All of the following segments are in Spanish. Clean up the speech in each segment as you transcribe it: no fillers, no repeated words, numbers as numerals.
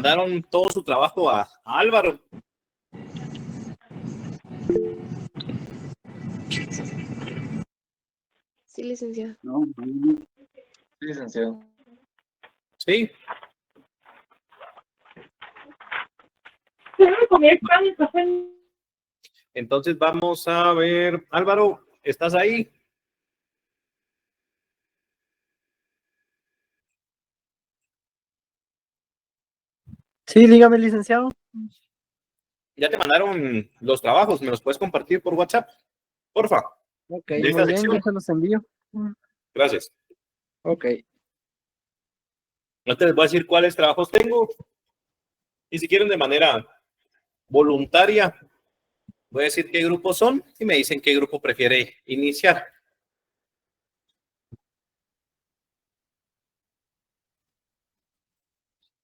mandaron todo su trabajo a Álvaro. Sí, licenciado. No, sí, licenciado. Sí. Entonces vamos a ver, Álvaro, ¿estás ahí? Sí, dígame, licenciado. Ya te mandaron los trabajos, ¿me los puedes compartir por WhatsApp? Porfa. Ok, De muy esta bien, sección. ya se los envío. Gracias. Ok. No te les voy a decir cuáles trabajos tengo. Y si quieren de manera voluntaria, voy a decir qué grupos son y me dicen qué grupo prefiere iniciar.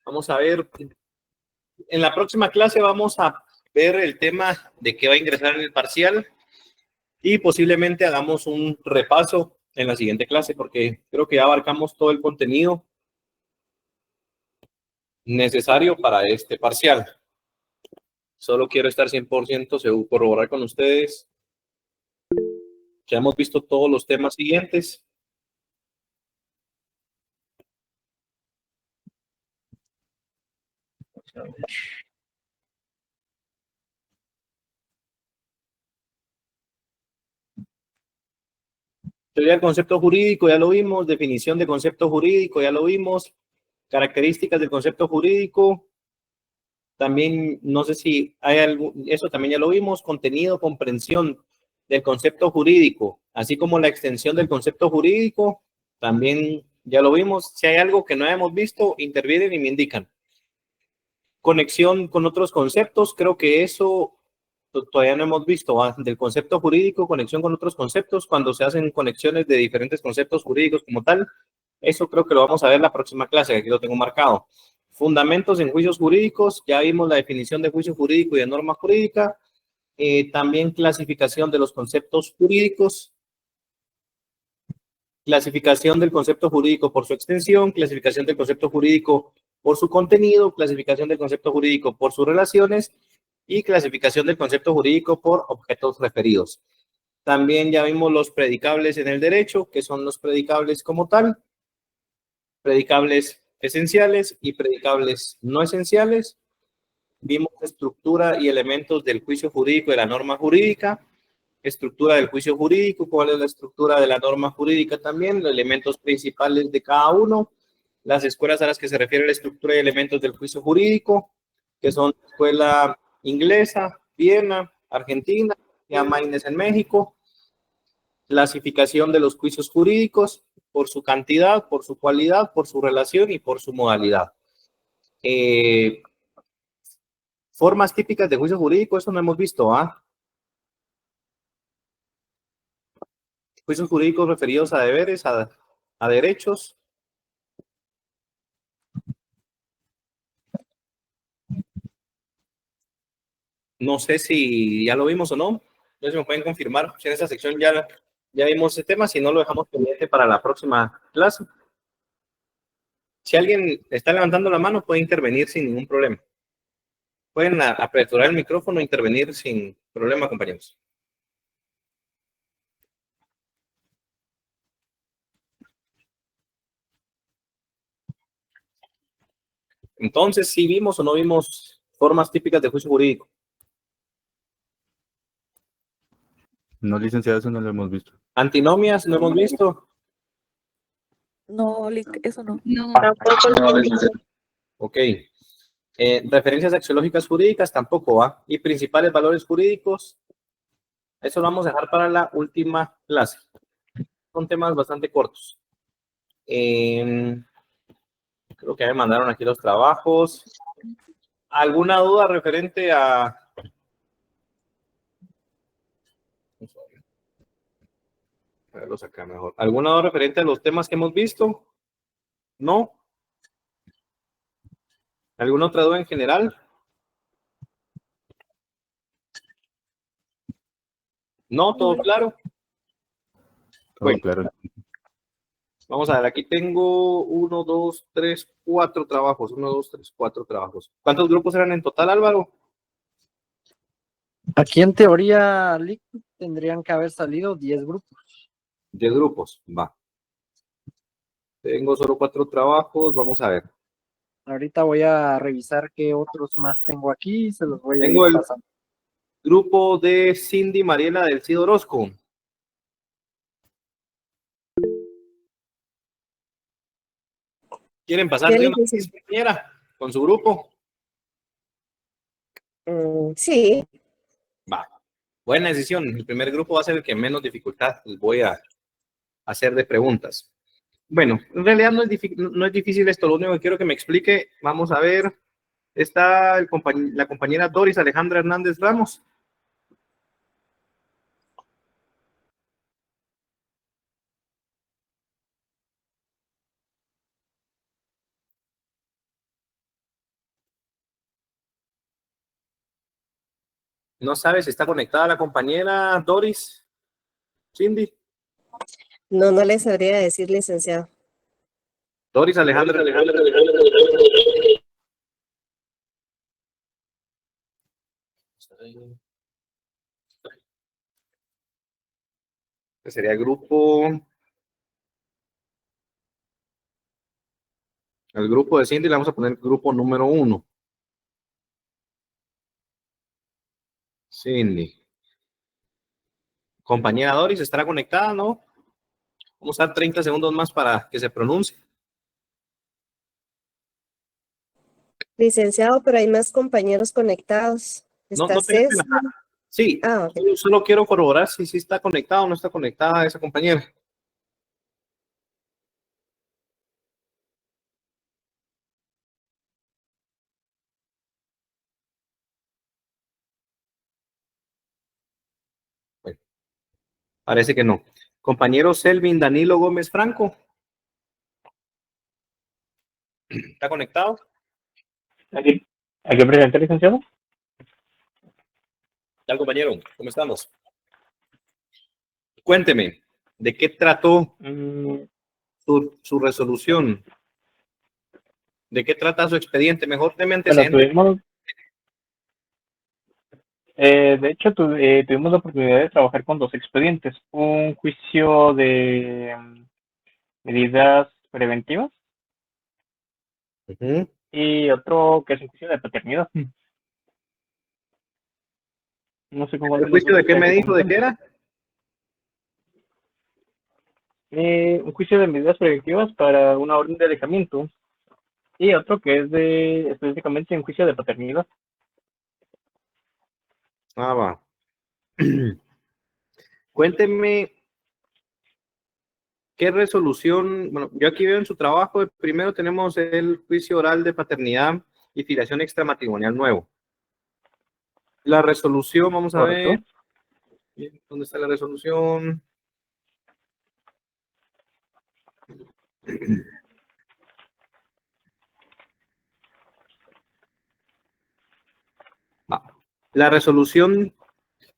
Vamos a ver. En la próxima clase vamos a ver el tema de qué va a ingresar en el parcial y posiblemente hagamos un repaso en la siguiente clase porque creo que ya abarcamos todo el contenido necesario para este parcial. Solo quiero estar 100% seguro, corroborar con ustedes que hemos visto todos los temas siguientes. Teoría del concepto jurídico, ya lo vimos. Definición de concepto jurídico, ya lo vimos. Características del concepto jurídico. También, no sé si hay algo, eso también ya lo vimos. Contenido, comprensión del concepto jurídico, así como la extensión del concepto jurídico, también ya lo vimos. Si hay algo que no hemos visto, intervienen y me indican. Conexión con otros conceptos, creo que eso todavía no hemos visto, del concepto jurídico, conexión con otros conceptos, cuando se hacen conexiones de diferentes conceptos jurídicos como tal. Eso creo que lo vamos a ver en la próxima clase, aquí lo tengo marcado. Fundamentos en juicios jurídicos, ya vimos la definición de juicio jurídico y de norma jurídica. También clasificación de los conceptos jurídicos. Clasificación del concepto jurídico por su extensión, clasificación del concepto jurídico por su contenido, clasificación del concepto jurídico por sus relaciones y clasificación del concepto jurídico por objetos referidos. También ya vimos los predicables en el derecho, que son los predicables como tal, predicables esenciales y predicables no esenciales. Vimos estructura y elementos del juicio jurídico y de la norma jurídica. Estructura del juicio jurídico, cuál es la estructura de la norma jurídica también, los elementos principales de cada uno, las escuelas a las que se refiere la estructura y elementos del juicio jurídico, que son la escuela inglesa, Viena, Argentina, y Maynes en México. Clasificación de los juicios jurídicos por su cantidad, por su cualidad, por su relación y por su modalidad. Formas típicas de juicio jurídico, eso no hemos visto, Juicios jurídicos referidos a deberes, a derechos. No sé si ya lo vimos o no. Entonces me pueden confirmar si en esta sección ya vimos ese tema, si no lo dejamos pendiente para la próxima clase. Si alguien está levantando la mano, puede intervenir sin ningún problema. Pueden aperturar el micrófono e intervenir sin problema, compañeros. Entonces, ¿sí vimos o no vimos formas típicas de juicio jurídico? No, licenciado, eso no lo hemos visto. Antinomias, ¿no hemos visto? No, eso no. No, No, licenciado. Ok. Referencias axiológicas jurídicas tampoco, ¿va? Y principales valores jurídicos, eso lo vamos a dejar para la última clase. Son temas bastante cortos. Creo que ya me mandaron aquí los trabajos. ¿Alguna duda referente a... A verlos acá mejor. ¿Alguna duda referente a los temas que hemos visto? ¿No? ¿Alguna otra duda en general? ¿No? ¿Todo claro? Todo claro. Vamos a ver, aquí tengo 1, 2, 3, 4 trabajos. 1, 2, 3, 4 trabajos. ¿Cuántos grupos eran en total, Álvaro? Aquí en teoría, Lick, tendrían que haber salido 10 grupos. 10 grupos, va. Tengo solo 4 trabajos, vamos a ver. Ahorita voy a revisar qué otros más tengo aquí y se los voy a ir Tengo el pasando. grupo de Cindy Mariela del Cid Orozco. ¿Quieren pasar Bien, de una licenciado. vez, compañera, con su grupo? Sí, Va. Buena decisión. El primer grupo va a ser el que menos dificultad les voy a hacer de preguntas. Bueno, en realidad no es difícil esto. Lo único que quiero que me explique, vamos a ver, está la compañera Doris Alejandra Hernández Ramos. No sabe si está conectada la compañera Doris, Cindy. no le sabría decir, licenciado. Doris Alejandra. Que sería el grupo de Cindy, le vamos a poner grupo número 1. Cindy. Compañera Doris, ¿estará conectada, no? Vamos a dar 30 segundos más para que se pronuncie. Licenciado, pero hay más compañeros conectados. No, Está no tenga pena. César. Sí, Ok. solo quiero corroborar si sí está conectada o no está conectada esa compañera. Bueno, parece que no. Compañero Selvin Danilo Gómez Franco. ¿Está conectado? Aquí, aquí presente, licenciado. ¿Qué tal, compañero? ¿Cómo estamos? Cuénteme, ¿de qué trató su resolución? ¿De qué trata su expediente? Mejor deme Bueno, antecedentes. de hecho, tuvimos la oportunidad de trabajar con dos expedientes. Un juicio de medidas preventivas Ujú. y otro que es un juicio de paternidad. No sé con cuál ¿El de los juicio dos de qué desea me que dijo? ¿De qué comentemos. era? Un juicio de medidas preventivas para una orden de alejamiento y otro que es específicamente un juicio de paternidad. Ah, va. Cuénteme qué resolución. Bueno, yo aquí veo en su trabajo, primero tenemos el juicio oral de paternidad y filiación extramatrimonial nuevo. La resolución, vamos a Correcto. ver. Bien, ¿dónde está la resolución? Va. La resolución,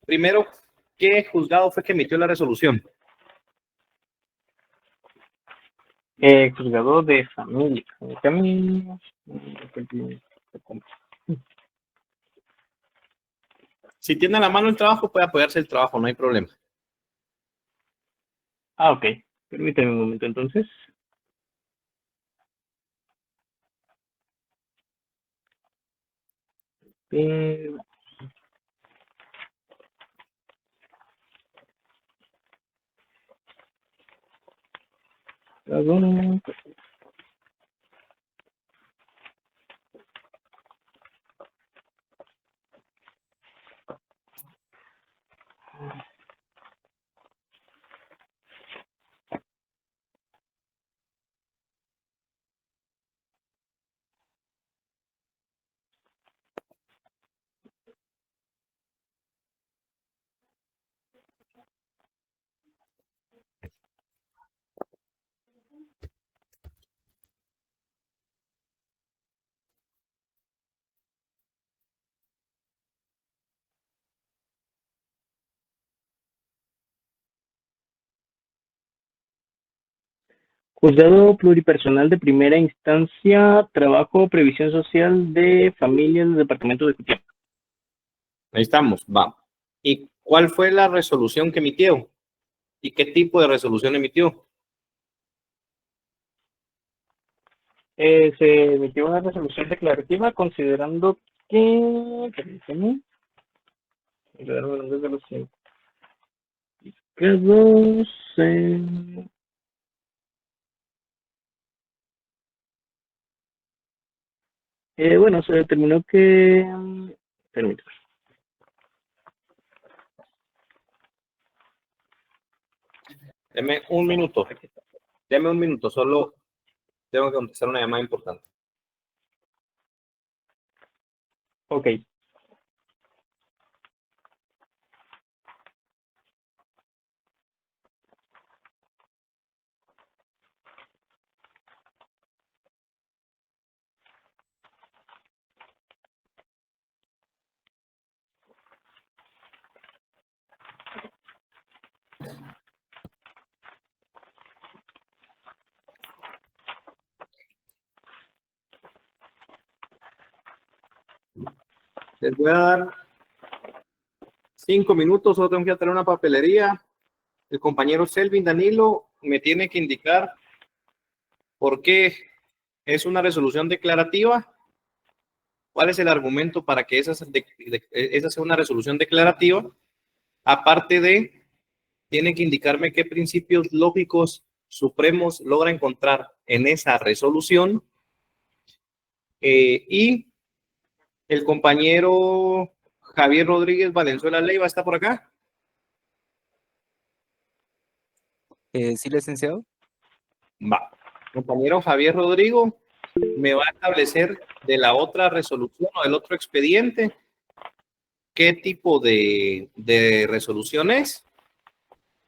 primero, ¿qué juzgado fue que emitió la resolución? Juzgado de familia. Si tiene a la mano el trabajo, puede apoyarse el trabajo, no hay problema. Ok. Permíteme un momento entonces. Eh, perdón. Juzgado pluripersonal de primera instancia, trabajo, previsión social de familias del departamento de Cutián. Ahí estamos, va. ¿Y cuál fue la resolución que emitió? ¿Y qué tipo de resolución emitió? Se emitió una resolución declarativa considerando que, permíteme, de los implicados, bueno, se determinó que, permítame. Deme un minuto. Deme un minuto, solo tengo que contestar una llamada importante. Ok. Les voy a dar 5 minutos, solo tengo que traer una papelería. El compañero Selvin Danilo me tiene que indicar por qué es una resolución declarativa. ¿Cuál es el argumento para que esa sea una resolución declarativa? Aparte de, tiene que indicarme qué principios lógicos supremos logra encontrar en esa resolución. Y el compañero Javier Rodríguez Valenzuela Leiva está por acá. Sí, licenciado. Va. Compañero Javier Rodrigo me va a establecer de la otra resolución o del otro expediente qué tipo de resolución es.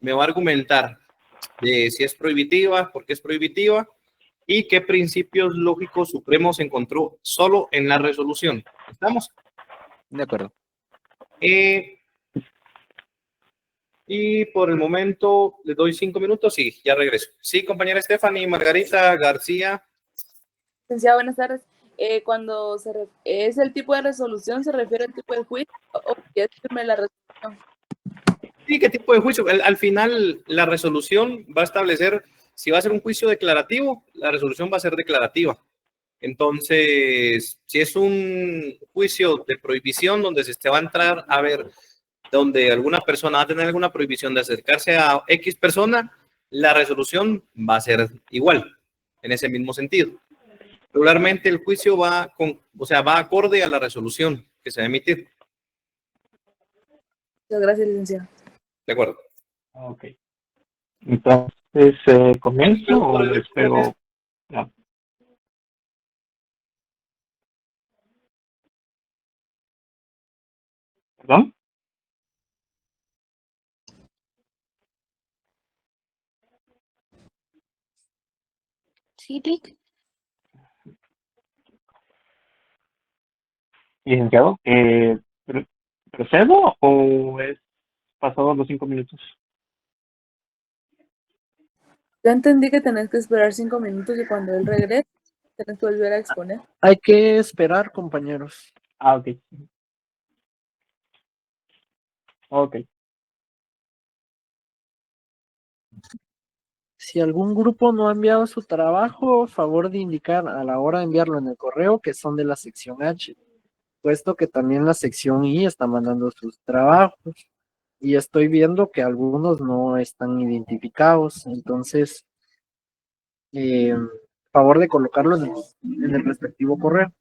Me va a argumentar de si es prohibitiva, por qué es prohibitiva y qué principios lógicos supremos encontró solo en la resolución. ¿Estamos? De acuerdo. Y por el momento le doy 5 minutos y ya regreso. Sí, compañera Stephanie, Margarita García. Licenciado, buenas tardes. Cuando es el tipo de resolución, ¿se refiere al tipo de juicio o qué es firme la resolución? Sí, ¿qué tipo de juicio? Al final, la resolución va a establecer si va a ser un juicio declarativo, la resolución va a ser declarativa. Entonces, si es un juicio de prohibición donde se va a entrar a ver, donde alguna persona va a tener alguna prohibición de acercarse a X persona, la resolución va a ser igual, en ese mismo sentido. Regularmente el juicio va va acorde a la resolución que se va a emitir. Muchas gracias, licenciado. De acuerdo. Ok. Entonces, ¿comienzo o espero? No. ¿Perdón? Sí, Rick. Licenciado, ¿procedo o es pasado los 5 minutos? Ya entendí que tenés que esperar 5 minutos y cuando él regrese, tenés que volver a exponer. Hay que esperar, compañeros. Ah, ok. Ok. Si algún grupo no ha enviado su trabajo, favor de indicar a la hora de enviarlo en el correo que son de la sección H, puesto que también la sección I está mandando sus trabajos y estoy viendo que algunos no están identificados, entonces, favor de colocarlo en el respectivo correo.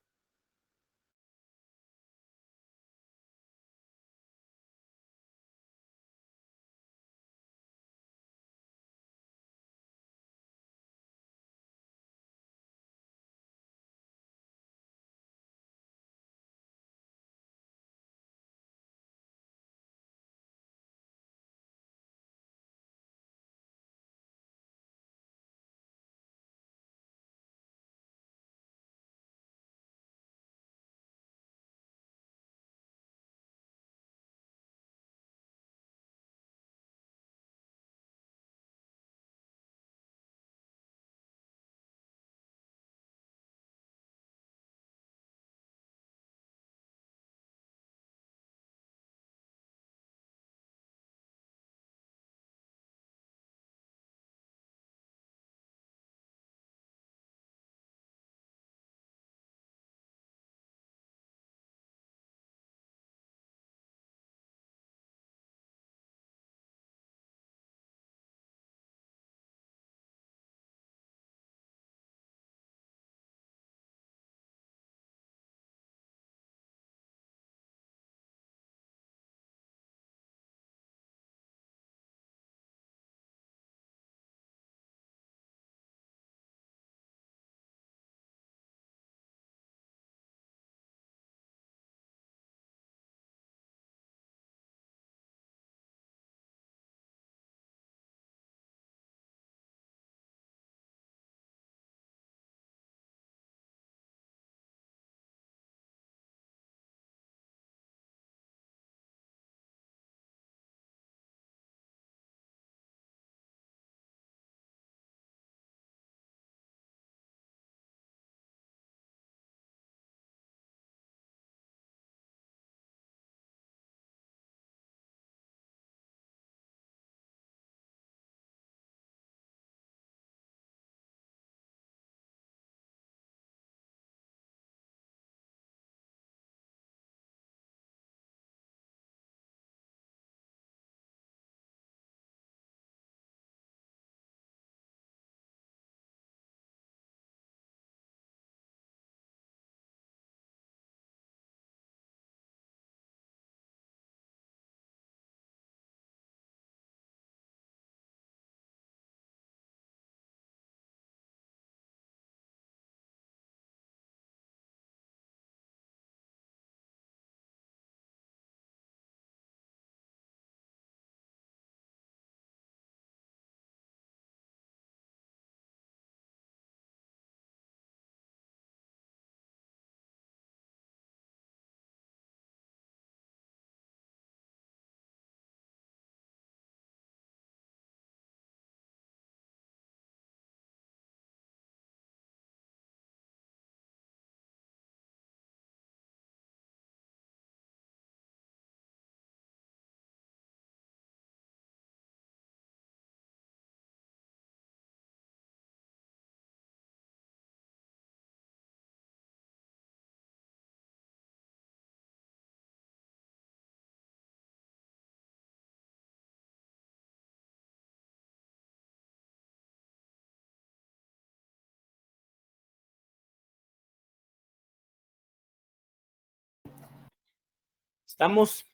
¿Estamos?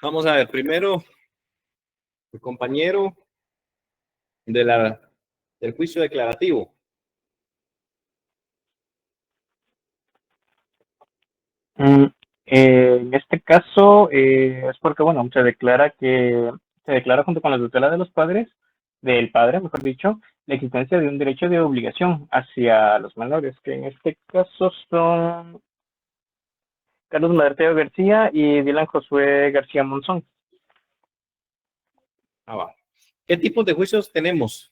Vamos a ver, primero, el compañero del juicio declarativo. En este caso es porque, bueno, se declara junto con la tutela de los padres, del padre, mejor dicho, la existencia de un derecho de obligación hacia los menores, que en este caso son Carlos Marteo García y Dylan Josué García Monzón. Va. ¿Qué tipos de juicios tenemos?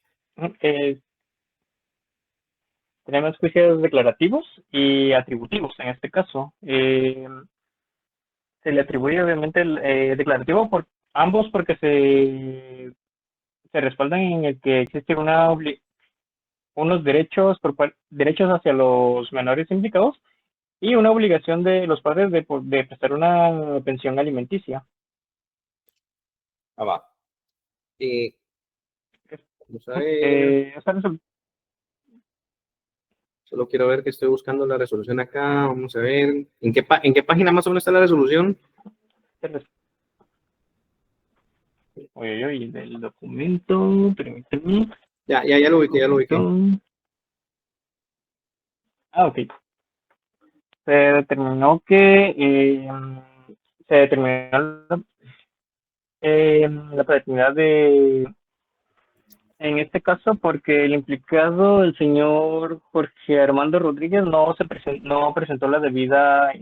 Tenemos juicios declarativos y atributivos en este caso. Se le atribuye obviamente el declarativo por ambos porque se respaldan en el que existe unos derechos hacia los menores implicados y una obligación de los padres de prestar una pensión alimenticia. Va. Vamos a ver. Esta resolución Solo quiero ver que estoy buscando la resolución acá. Vamos a ver. ¿En qué página más o menos está la resolución? del documento, permíteme. Ya lo ubiqué. Ok. Se determinó que se determinó la paternidad en este caso porque el implicado, el señor Jorge Armando Rodríguez, no presentó la debida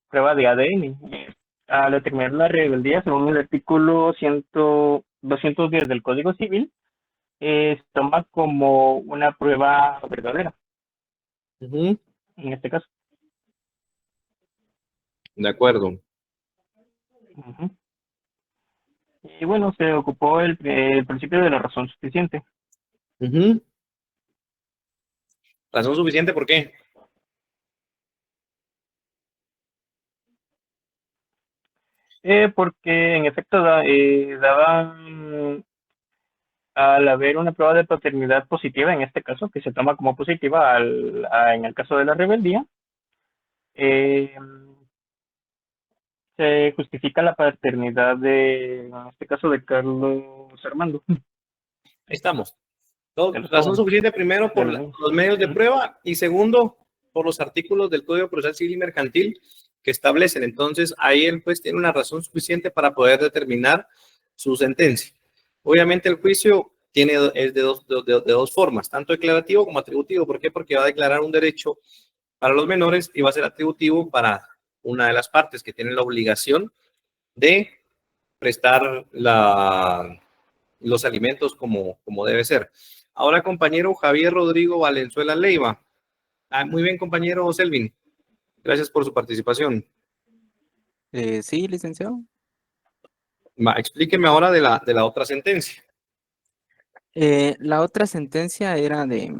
prueba de ADN. Al determinar la rebeldía, según el artículo 210 del Código Civil, se toma como una prueba verdadera, en este caso. De acuerdo. Ujú. Y bueno, se ocupó el principio de la razón suficiente. ¿Razón suficiente por qué? Porque en efecto daban, al haber una prueba de paternidad positiva, en este caso, que se toma como positiva en el caso de la rebeldía, se justifica la paternidad en este caso, de Carlos Armando. Ahí estamos. De los Razón jóvenes. suficiente primero por los medios de prueba y segundo por los artículos del Código Procesal Civil y Mercantil que establecen. Entonces, ahí el juez tiene una razón suficiente para poder determinar su sentencia. Obviamente, el juicio es de dos formas, tanto declarativo como atributivo. ¿Por qué? Porque va a declarar un derecho para los menores y va a ser atributivo para una de las partes que tiene la obligación de prestar los alimentos como debe ser. Ahora, compañero Javier Rodrigo Valenzuela Leiva. Muy bien, compañero Selvin. Gracias por su participación. Sí, licenciado. Explíqueme ahora de la otra sentencia. La otra sentencia era de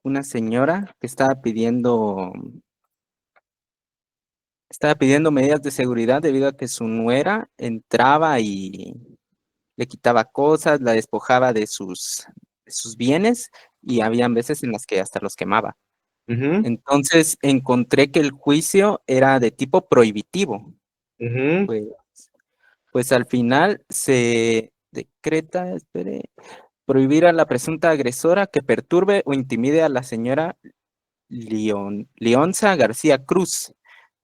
una señora que estaba pidiendo medidas de seguridad debido a que su nuera entraba y le quitaba cosas, la despojaba de sus bienes y habían veces en las que hasta los quemaba. Entonces encontré que el juicio era de tipo prohibitivo. Pues al final se decreta, prohibir a la presunta agresora que perturbe o intimide a la señora Leonza García Cruz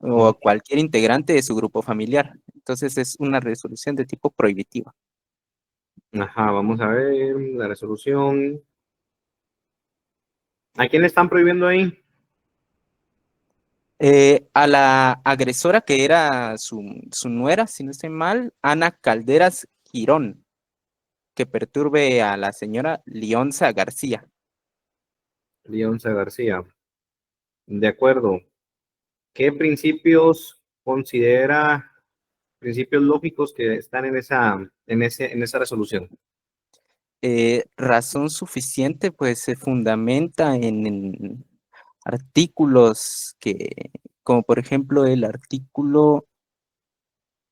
o a cualquier integrante de su grupo familiar. Entonces es una resolución de tipo prohibitiva. Ajá, vamos a ver la resolución. ¿A quién le están prohibiendo ahí? A la agresora que era su nuera, si no estoy mal, Ana Calderas Girón, que perturbe a la señora Leonza García. Leonza García. De acuerdo. ¿Qué principios considera principios lógicos que están en esa resolución? Razón suficiente, pues se fundamenta en artículos como por ejemplo el artículo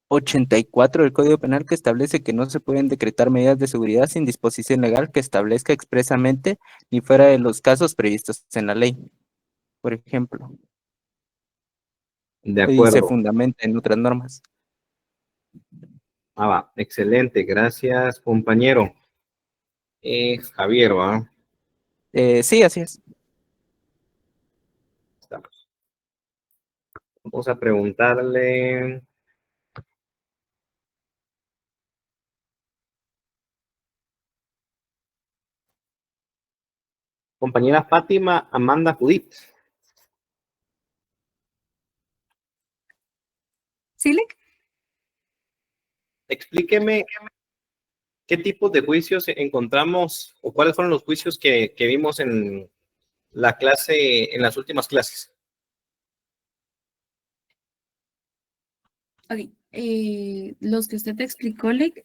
84 del Código Penal, que establece que no se pueden decretar medidas de seguridad sin disposición legal que establezca expresamente ni fuera de los casos previstos en la ley, por ejemplo. De y se acuerdo. fundamenta en otras normas. Ah, va. Excelente. Gracias, compañero. Javier, ¿va? Sí, así es. Estamos. Vamos a preguntarle. Compañera Fátima Amanda Judith. ¿Sí, Lick? Explíqueme qué tipos de juicios encontramos o cuáles fueron los juicios que vimos en la clase, en las últimas clases. Ok. Los que usted explicó, Lick,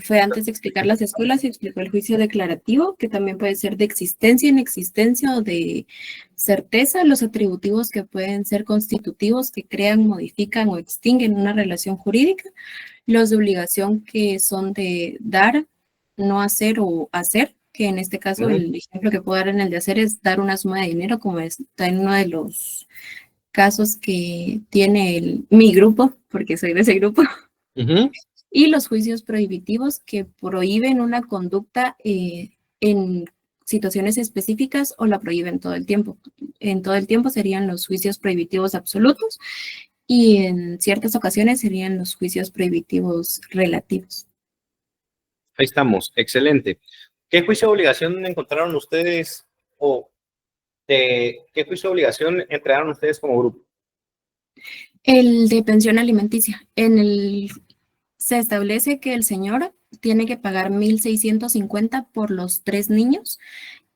fue antes de explicar las escuelas y explicó el juicio declarativo, que también puede ser de existencia, inexistencia o de certeza, los atributivos que pueden ser constitutivos, que crean, modifican o extinguen una relación jurídica, los de obligación que son de dar, no hacer o hacer, que en este caso el ejemplo que puedo dar en el de hacer es dar una suma de dinero, como está en uno de los casos que tiene mi grupo, porque soy de ese grupo, y los juicios prohibitivos que prohíben una conducta en situaciones específicas o la prohíben todo el tiempo. En todo el tiempo serían los juicios prohibitivos absolutos y en ciertas ocasiones serían los juicios prohibitivos relativos. Ahí estamos, excelente. ¿Qué juicio de obligación encontraron ustedes o qué juicio de obligación entregaron ustedes como grupo? El de pensión alimenticia. Se establece que el señor tiene que pagar 1,650 por los 3 niños,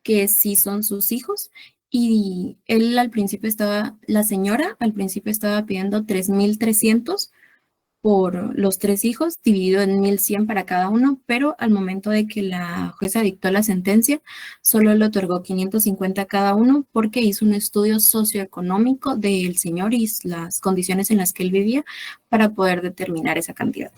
que sí son sus hijos, y él la señora al principio estaba pidiendo 3,300 por los 3 hijos, dividido en 1,100 para cada uno, pero al momento de que la jueza dictó la sentencia, solo le otorgó 550 a cada uno porque hizo un estudio socioeconómico del señor y las condiciones en las que él vivía para poder determinar esa cantidad.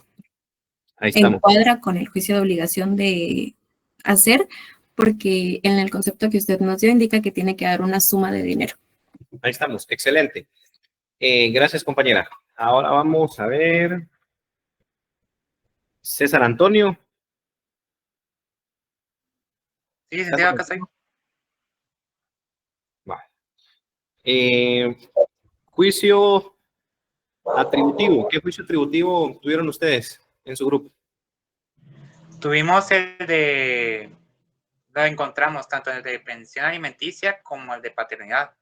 Ahí estamos. Encuadra con el juicio de obligación de hacer, porque en el concepto que usted nos dio indica que tiene que dar una suma de dinero. Ahí estamos, excelente. Gracias, compañera. Ahora vamos a ver. César Antonio. Sí, licenciado, acá estoy. Juicio atributivo. ¿Qué juicio atributivo tuvieron ustedes en su grupo? Tuvimos lo encontramos tanto en el de pensión alimenticia como el de paternidad,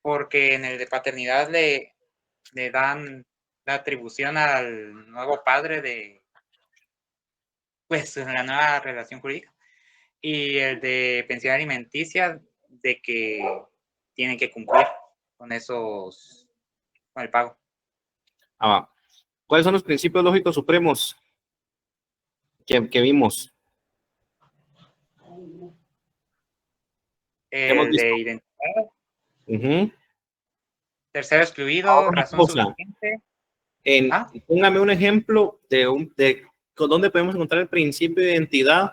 porque en el de paternidad le dan la atribución al nuevo padre de, pues, la nueva relación jurídica, y el de pensión alimenticia de que tienen que cumplir con con el pago. ¿Cuáles son los principios lógicos supremos que vimos? El de identidad. Tercero excluido, razón suficiente. Póngame un ejemplo de dónde podemos encontrar el principio de identidad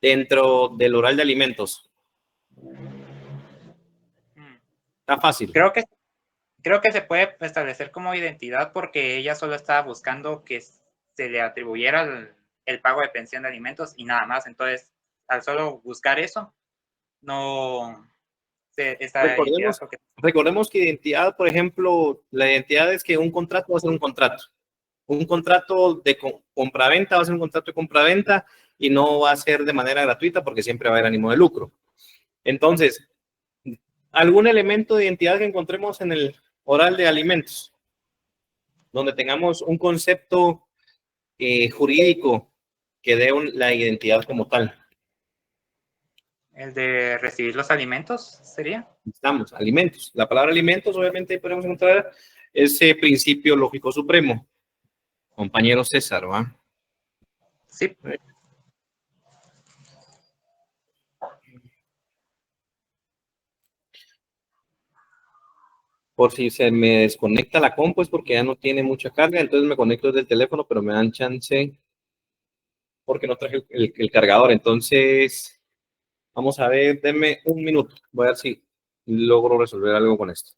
dentro del oral de alimentos. Está fácil. Creo que se puede establecer como identidad porque ella solo estaba buscando que se le atribuyera el pago de pensión de alimentos y nada más. Entonces, al solo buscar eso, no se está. Recordemos que identidad, por ejemplo, la identidad es que un contrato va a ser un contrato. Un contrato de compraventa va a ser un contrato de compraventa y no va a ser de manera gratuita porque siempre va a haber ánimo de lucro. Entonces, algún elemento de identidad que encontremos en el oral de alimentos, donde tengamos un concepto jurídico que dé la identidad como tal. El de recibir los alimentos, ¿sería? Estamos, alimentos. La palabra alimentos, obviamente, podemos encontrar ese principio lógico supremo. Compañero César, ¿va? Sí. Por si se me desconecta la compu es porque ya no tiene mucha carga, entonces me conecto desde el teléfono, pero me dan chance porque no traje el cargador. Entonces, vamos a ver, denme un minuto. Voy a ver si logro resolver algo con esto.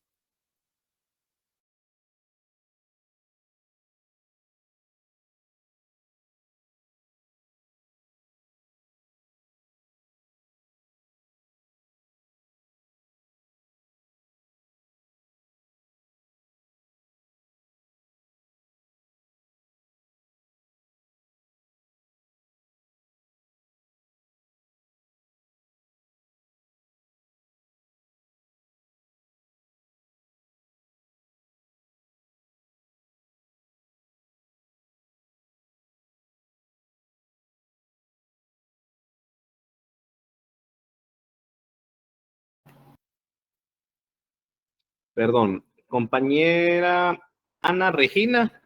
Perdón, compañera Ana Regina.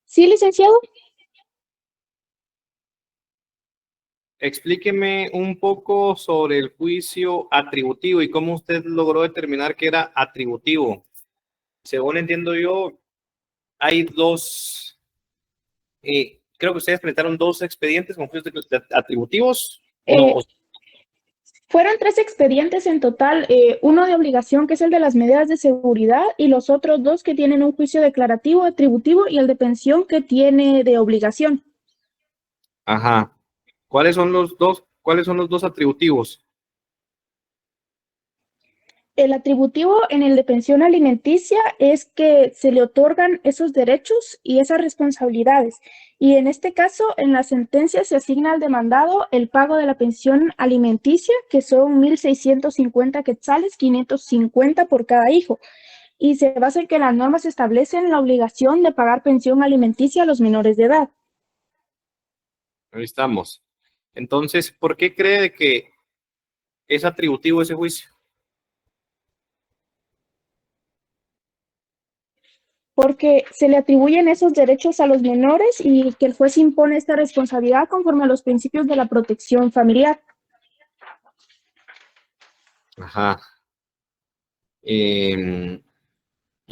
Sí, licenciado. Explíqueme un poco sobre el juicio atributivo y cómo usted logró determinar que era atributivo. Según entiendo yo, hay dos, creo que ustedes presentaron dos expedientes con juicios atributivos. ¿O no? Fueron 3 expedientes en total, uno de obligación, que es el de las medidas de seguridad, y los otros 2 que tienen un juicio declarativo, atributivo, y el de pensión que tiene de obligación. Ajá. ¿Cuáles son los dos atributivos? El atributivo en el de pensión alimenticia es que se le otorgan esos derechos y esas responsabilidades. Y en este caso, en la sentencia se asigna al demandado el pago de la pensión alimenticia, que son 1,650 quetzales, 550 por cada hijo. Y se basa en que las normas establecen la obligación de pagar pensión alimenticia a los menores de edad. Ahí estamos. Entonces, ¿por qué cree que es atributivo ese juicio? Porque se le atribuyen esos derechos a los menores y que el juez impone esta responsabilidad conforme a los principios de la protección familiar. Ajá. ¿Y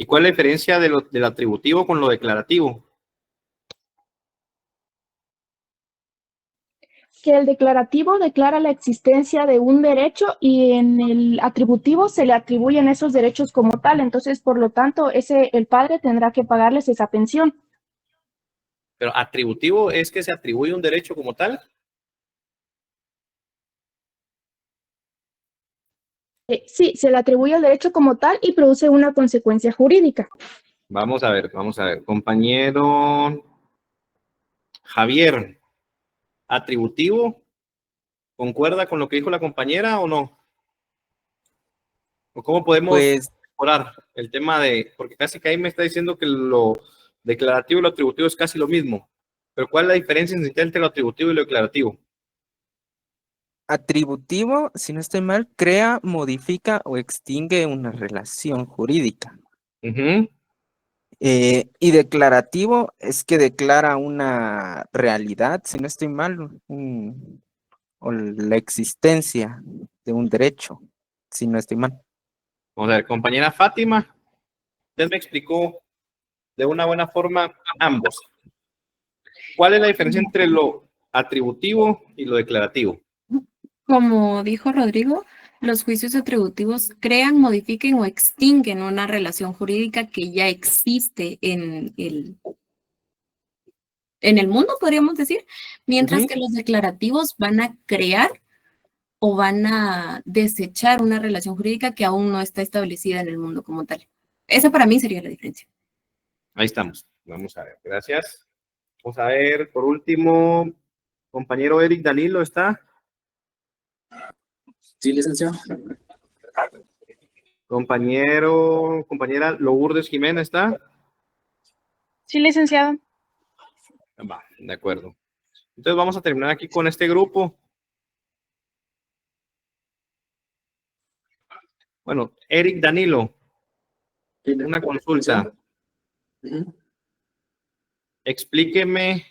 cuál es la diferencia del atributivo con lo declarativo? Que el declarativo declara la existencia de un derecho y en el atributivo se le atribuyen esos derechos como tal. Entonces, por lo tanto, el padre tendrá que pagarles esa pensión. Pero atributivo es que se atribuye un derecho como tal. Sí, se le atribuye el derecho como tal y produce una consecuencia jurídica. Vamos a ver. Compañero Javier, ¿atributivo? ¿Concuerda con lo que dijo la compañera o no? ¿O cómo podemos Pues mejorar el tema porque casi que ahí me está diciendo que lo declarativo y lo atributivo es casi lo mismo? Pero ¿cuál es la diferencia entre lo atributivo y lo declarativo? atributivo, si no estoy mal, crea, modifica o extingue una relación jurídica. Ujú. Y declarativo es que declara una realidad, si no estoy mal, o la existencia de un derecho, si no estoy mal. Vamos a ver, compañera Fátima, usted me explicó de una buena forma ambos. ¿Cuál es la diferencia entre lo atributivo y lo declarativo? Como dijo Rodrigo, los juicios atributivos crean, modifiquen o extinguen una relación jurídica que ya existe en el mundo, podríamos decir, mientras que los declarativos van a crear o van a desechar una relación jurídica que aún no está establecida en el mundo como tal. Esa para mí sería la diferencia. Ahí estamos. Vamos a ver, gracias. Vamos a ver, por último, compañero Eric Danilo, ¿está? Sí, licenciado. Compañera Lourdes Jiménez, ¿está? Sí, licenciado. Va, de acuerdo. Entonces vamos a terminar aquí con este grupo. Bueno, Eric Danilo, una consulta. Explíqueme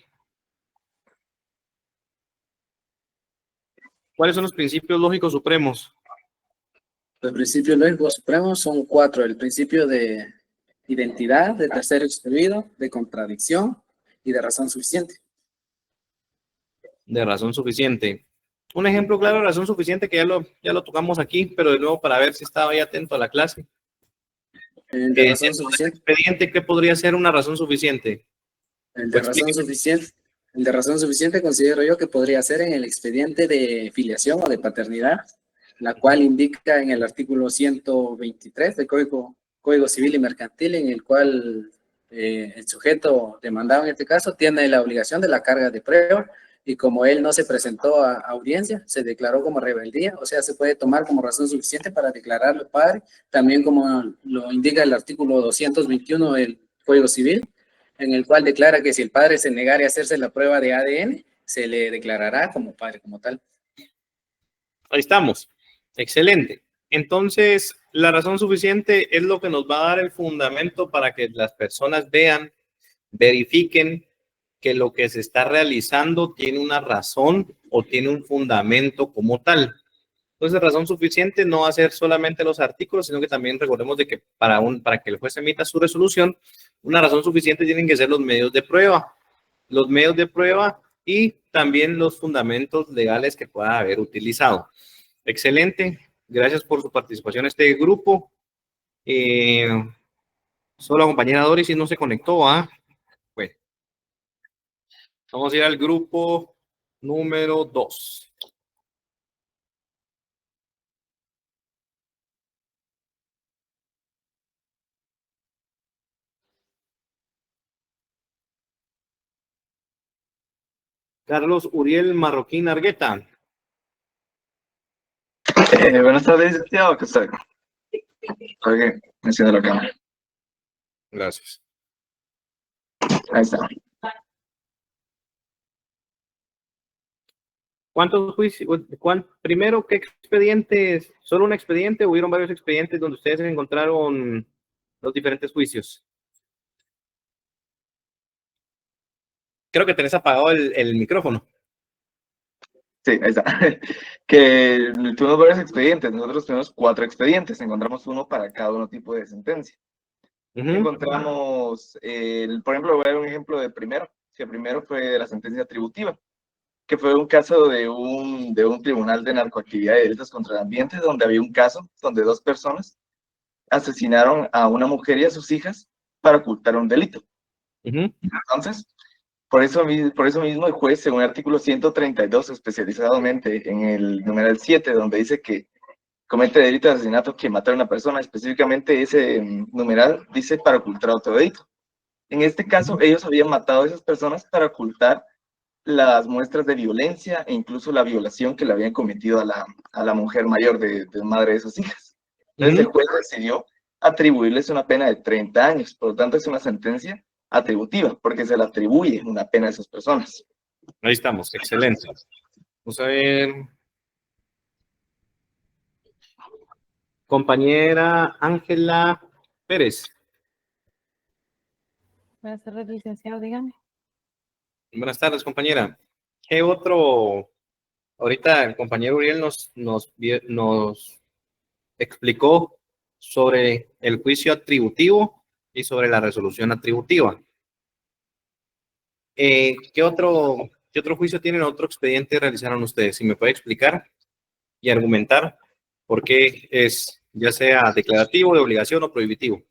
cuáles son los principios lógicos supremos. Los principios lógicos supremos son 4. El principio de identidad, de tercero excluido, de contradicción y de razón suficiente. De razón suficiente. Un ejemplo claro de razón suficiente que ya lo tocamos aquí, pero de nuevo para ver si estaba ahí atento a la clase. El de razón suficiente. Expediente, ¿qué podría ser una razón suficiente? El de razón suficiente. El de razón suficiente considero yo que podría ser en el expediente de filiación o de paternidad, la cual indica en el artículo 123 del Código Civil y Mercantil, en el cual el sujeto demandado en este caso tiene la obligación de la carga de prueba, y como él no se presentó a audiencia, se declaró como rebeldía, o sea, se puede tomar como razón suficiente para declararlo padre, también como lo indica el artículo 221 del Código Civil, en el cual declara que si el padre se negare a hacerse la prueba de ADN, se le declarará como padre como tal. Ahí estamos. Excelente. Entonces, la razón suficiente es lo que nos va a dar el fundamento para que las personas vean, verifiquen que lo que se está realizando tiene una razón o tiene un fundamento como tal. Entonces, razón suficiente no va a ser solamente los artículos, sino que también recordemos de que para que el juez emita su resolución, una razón suficiente tienen que ser los medios de prueba. Los medios de prueba y también los fundamentos legales que pueda haber utilizado. Excelente. Gracias por su participación en este grupo. Solo la compañera Doris no se conectó, ¿ah? Bueno. Vamos a ir al grupo número 2. Carlos Uriel Marroquín Argueta. Buenas tardes, licenciado. ¿Qué tal? Ok, enciendo la cámara. Gracias. Ahí está. ¿Cuántos juicios? Primero, ¿qué expedientes? ¿Solo un expediente o hubieron varios expedientes donde ustedes encontraron los diferentes juicios? Creo que tenés apagado el micrófono. Sí, ahí está. Que tuvimos varios expedientes. Nosotros tenemos 4 expedientes. Encontramos uno para cada uno tipo de sentencia. Encontramos, por ejemplo, voy a dar un ejemplo de primero, que primero fue de la sentencia atributiva, que fue un caso de un tribunal de narcoactividad y delitos contra el ambiente, donde había un caso donde 2 personas asesinaron a una mujer y a sus hijas para ocultar un delito. Entonces, por eso mismo el juez, según el artículo 132, especializadamente en el numeral 7, donde dice que comete delito de asesinato que matar a una persona, específicamente ese numeral dice para ocultar otro delito. En este caso, ellos habían matado a esas personas para ocultar las muestras de violencia e incluso la violación que le habían cometido a la mujer mayor de madre de sus hijas. Entonces, el juez decidió atribuirles una pena de 30 años. Por lo tanto, es una sentencia atributiva, porque se le atribuye una pena a esas personas. Ahí estamos, excelente. Vamos a ver. Compañera Ángela Pérez. Buenas tardes, licenciado, dígame. Buenas tardes, compañera. ¿Qué otro? Ahorita el compañero Uriel nos explicó sobre el juicio atributivo y sobre la resolución atributiva. ¿Qué otro juicio tienen, otro expediente realizaron ustedes? Si me puede explicar y argumentar por qué es, ya sea declarativo, de obligación o prohibitivo.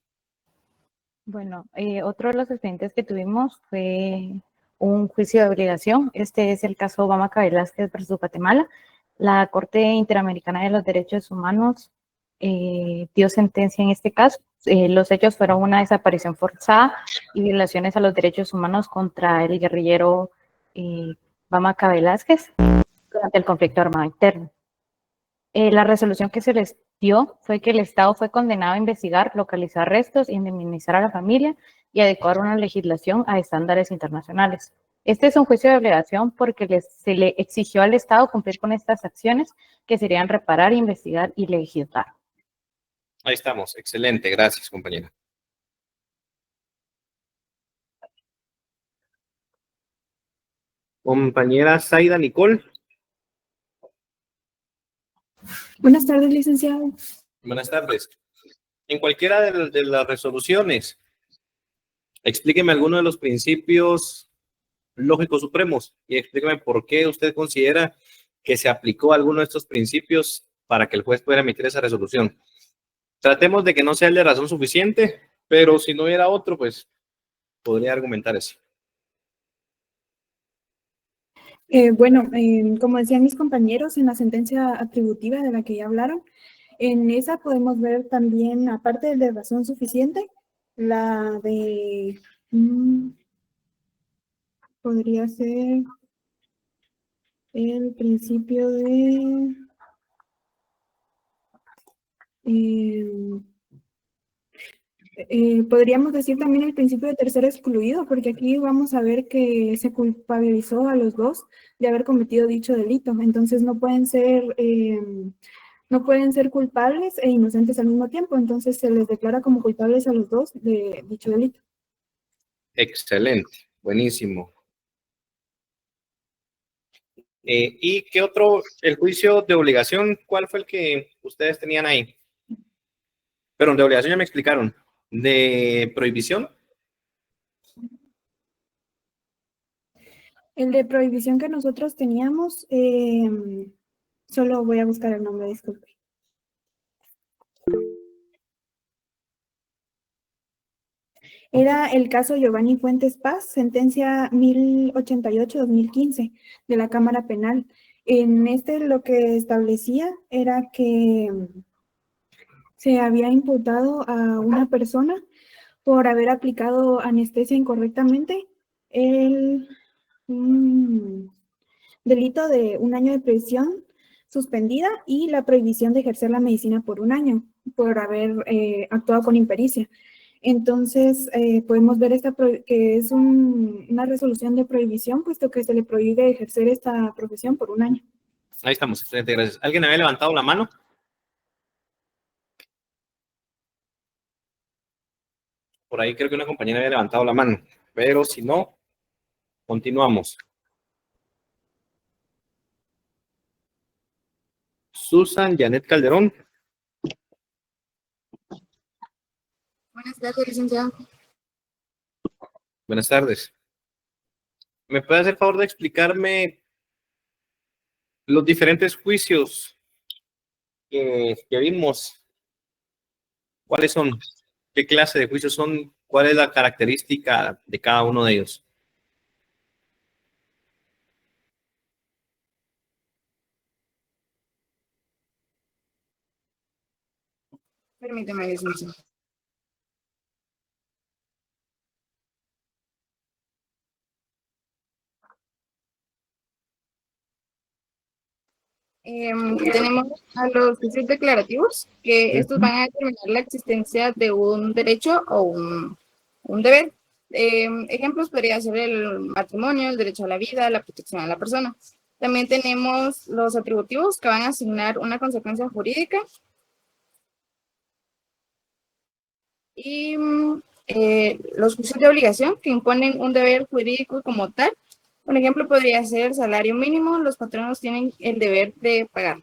Bueno, otro de los expedientes que tuvimos fue un juicio de obligación. Este es el caso Bamaca Velázquez versus Guatemala. La Corte Interamericana de los Derechos Humanos dio sentencia en este caso. Los hechos fueron una desaparición forzada y violaciones a los derechos humanos contra el guerrillero Bamaca Velázquez durante el conflicto armado interno. La resolución que se les dio fue que el Estado fue condenado a investigar, localizar restos, indemnizar a la familia y adecuar una legislación a estándares internacionales. Este es un juicio de obligación porque se le exigió al Estado cumplir con estas acciones que serían reparar, investigar y legislar. Ahí estamos, excelente, gracias, compañera. Compañera Zaida Nicole. Buenas tardes, licenciado. Buenas tardes. En cualquiera de las resoluciones, explíqueme alguno de los principios lógicos supremos y explíqueme por qué usted considera que se aplicó alguno de estos principios para que el juez pueda emitir esa resolución. Tratemos de que no sea el de razón suficiente, pero si no hubiera otro, pues podría argumentar eso. Bueno, como decían mis compañeros, en la sentencia atributiva de la que ya hablaron, en esa podemos ver también, aparte de razón suficiente, la de, podría ser el principio de, podríamos decir también el principio de tercero excluido, porque aquí vamos a ver que se culpabilizó a los dos de haber cometido dicho delito. Entonces no pueden ser no pueden ser culpables e inocentes al mismo tiempo, entonces se les declara como culpables a los dos de dicho delito. Excelente, buenísimo. ¿Y qué otro, el juicio de obligación, cuál fue el que ustedes tenían ahí? Pero de obligación ya me explicaron. ¿De prohibición? El de prohibición que nosotros teníamos, solo voy a buscar el nombre, disculpe. Era el caso Giovanni Fuentes Paz, sentencia 1088-2015 de la Cámara Penal. En este lo que establecía era que se había imputado a una persona por haber aplicado anestesia incorrectamente el delito de 1 año de prisión suspendida y la prohibición de ejercer la medicina por 1 año por haber actuado con impericia. Entonces, podemos ver que es una resolución de prohibición, puesto que se le prohíbe ejercer esta profesión por 1 año. Ahí estamos, excelente, gracias. ¿Alguien había levantado la mano? Por ahí creo que una compañera había levantado la mano, pero si no, continuamos. Susan Janet Calderón. Buenas tardes, licenciado. Buenas tardes. ¿Me puede hacer favor de explicarme los diferentes juicios que vimos? ¿Cuáles son? ¿Qué clase de juicios son? ¿Cuál es la característica de cada uno de ellos? Permíteme, licenciado. Tenemos a los juicios declarativos, que estos van a determinar la existencia de un derecho o un deber. Ejemplos podría ser el matrimonio, el derecho a la vida, la protección a la persona. También tenemos los atributivos, que van a asignar una consecuencia jurídica. Y los juicios de obligación, que imponen un deber jurídico como tal. Un ejemplo podría ser el salario mínimo, los patronos tienen el deber de pagar.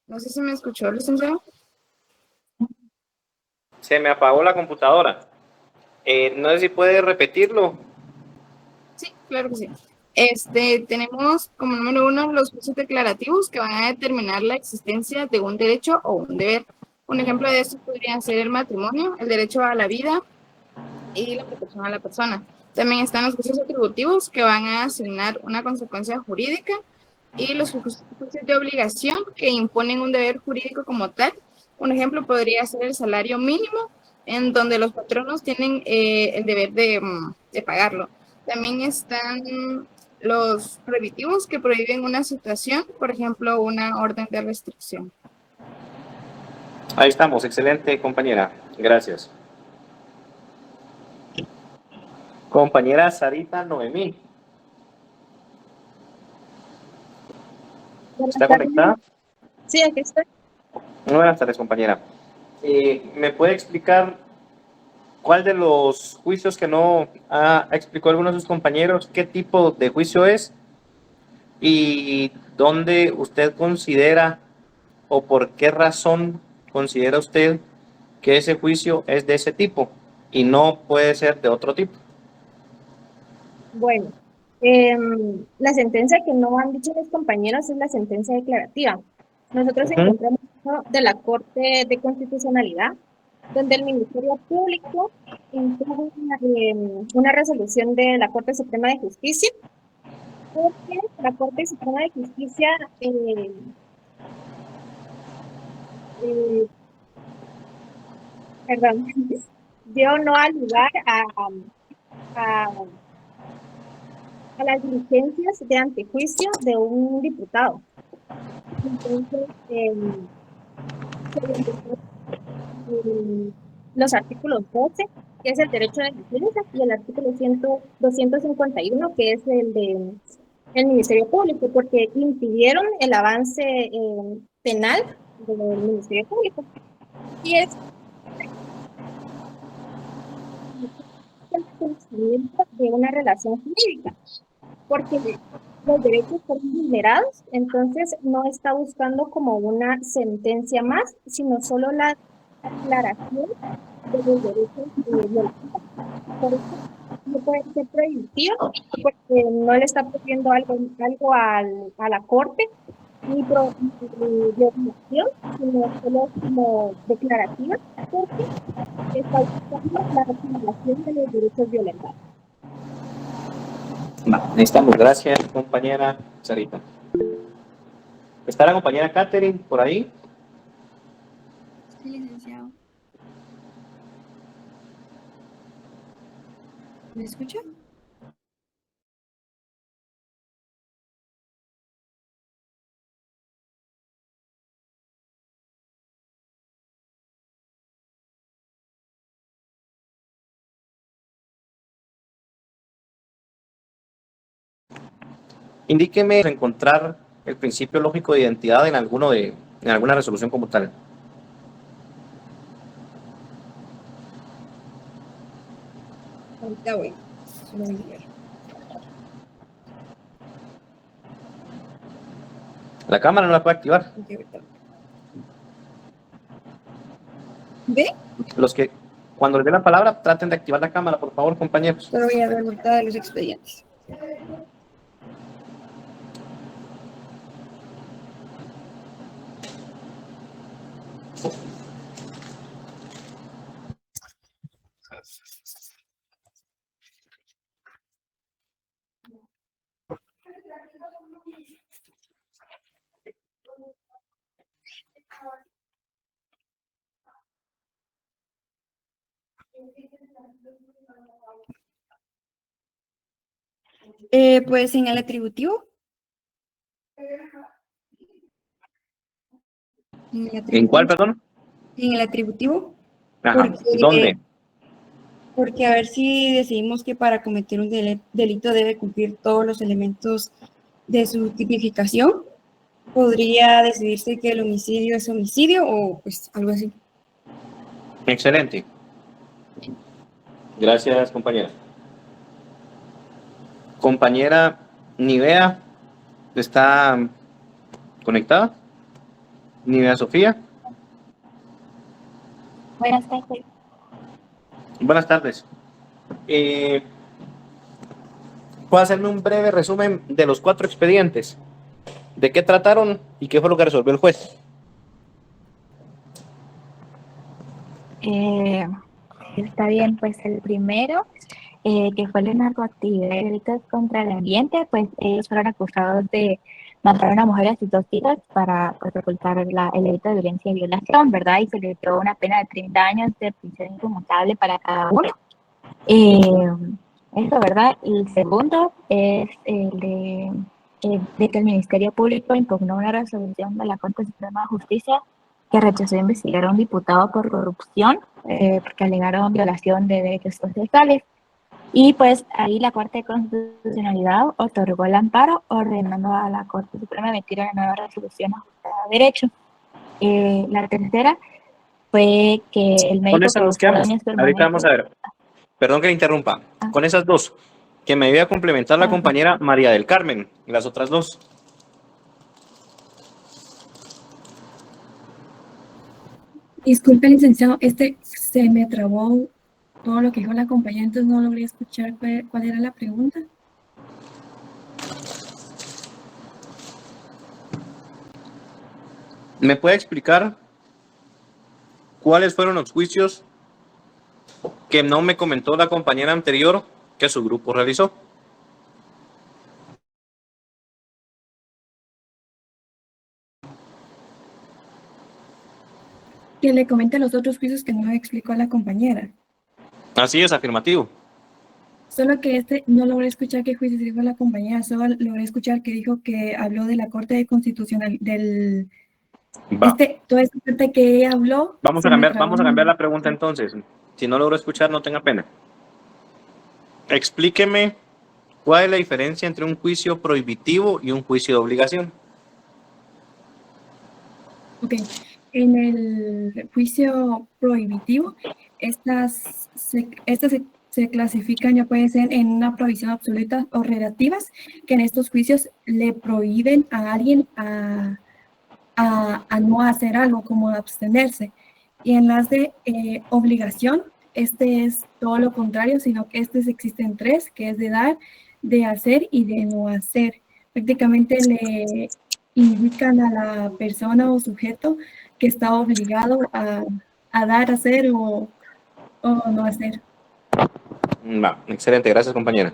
No sé si me escuchó, licenciado. Se me apagó la computadora. No sé si puede repetirlo. Sí, claro que sí. Tenemos como número 1 los juicios declarativos, que van a determinar la existencia de un derecho o un deber. Un ejemplo de esto podría ser el matrimonio, el derecho a la vida y la protección a la persona. También están los juicios atributivos, que van a asignar una consecuencia jurídica, y los juicios de obligación, que imponen un deber jurídico como tal. Un ejemplo podría ser el salario mínimo, en donde los patronos tienen el deber de pagarlo. También están los prohibitivos, que prohíben una situación, por ejemplo, una orden de restricción. Ahí estamos, excelente compañera, gracias. Compañera Sarita Noemí. ¿Está conectada? Sí, aquí estoy. Muy buenas tardes, compañera. ¿Me puede explicar cuál de los juicios que no explicó alguno de sus compañeros, qué tipo de juicio es y dónde usted considera o por qué razón considera usted que ese juicio es de ese tipo y no puede ser de otro tipo? Bueno, la sentencia que no han dicho los compañeros es la sentencia declarativa. Nosotros encontramos de la Corte de Constitucionalidad, donde el Ministerio Público impuso una resolución de la Corte Suprema de Justicia, porque la Corte Suprema de Justicia dio no al lugar a las diligencias de antejuicio de un diputado. Entonces, los artículos 12 que es el derecho de defensa, y el artículo 251, que es el de el Ministerio Público, porque impidieron el avance penal del Ministerio Público. Y es el conocimiento de una relación jurídica, porque los derechos fueron vulnerados, entonces no está buscando como una sentencia más, sino solo la aclaración de los derechos violados. Por eso no puede ser prohibitivo, porque no le está poniendo algo a la Corte, ni de obligación, sino solo como declarativa, porque está buscando la recuperación de los derechos violentados. Ahí estamos, gracias, compañera Sarita. ¿Está la compañera Catherine por ahí? Sí, licenciado. ¿Me escucha? Indíqueme encontrar el principio lógico de identidad en alguna resolución como tal. Ahorita voy. Solo voy a ver. La cámara no la puede activar. Ok, ahorita. ¿Ve? Los que cuando les dé la palabra traten de activar la cámara, por favor, compañeros. Solo voy a ver ahorita de los expedientes. Pues en el atributivo. ¿En cuál, perdón? En el atributivo. Ajá. ¿Dónde? Porque a ver si decidimos que para cometer un delito debe cumplir todos los elementos de su tipificación, podría decidirse que el homicidio es homicidio o pues algo así. Excelente. Gracias, compañera. Compañera Nivea, ¿está conectada? Nivea Sofía. Buenas tardes. Buenas tardes. ¿Puedo hacerme un breve resumen de los 4 expedientes? ¿De qué trataron y qué fue lo que resolvió el juez? Está bien, pues el primero, que fue el narcoactividad y delitos contra el ambiente, pues ellos fueron acusados de matar a una mujer y a sus 2 hijas para pues, ocultar el delito de violencia y violación, ¿verdad? Y se le dio una pena de 30 años de prisión inconmutable para cada uno. Eso, ¿verdad? Y el segundo es el de que el Ministerio Público impugnó una resolución de la Corte Suprema de Justicia que rechazó investigar a un diputado por corrupción, porque alegaron violación de derechos procesales. Y pues ahí la Corte de Constitucionalidad otorgó el amparo, ordenando a la Corte Suprema emitir una nueva resolución ajustada a derecho. La tercera fue que el médico... Con esas nos quedamos. Ahorita vamos a ver. Perdón que le interrumpa. Con esas 2, que me iba a complementar la compañera María del Carmen, y las otras 2. Disculpe, licenciado, se me trabó todo lo que dijo la compañera, entonces no logré escuchar cuál era la pregunta. ¿Me puede explicar cuáles fueron los juicios que no me comentó la compañera anterior que su grupo realizó? Que le comente los otros juicios que no me explicó la compañera. Así es, afirmativo. Solo que no logré escuchar qué juicios dijo la compañera, solo logré escuchar que dijo que habló de la Corte de Constitucional, toda esta parte que ella habló. Vamos a cambiar la pregunta entonces. Si no logro escuchar, no tenga pena. Explíqueme cuál es la diferencia entre un juicio prohibitivo y un juicio de obligación. Ok, en el juicio prohibitivo, estas se clasifican, ya pueden ser en una prohibición absoluta o relativas, que en estos juicios le prohíben a alguien a no hacer algo, como abstenerse. Y en las de obligación, este es todo lo contrario, sino que existen tres, que es de dar, de hacer y de no hacer. Prácticamente le indican a la persona o sujeto que está obligado a dar, hacer o no hacer. Va, excelente, gracias compañera.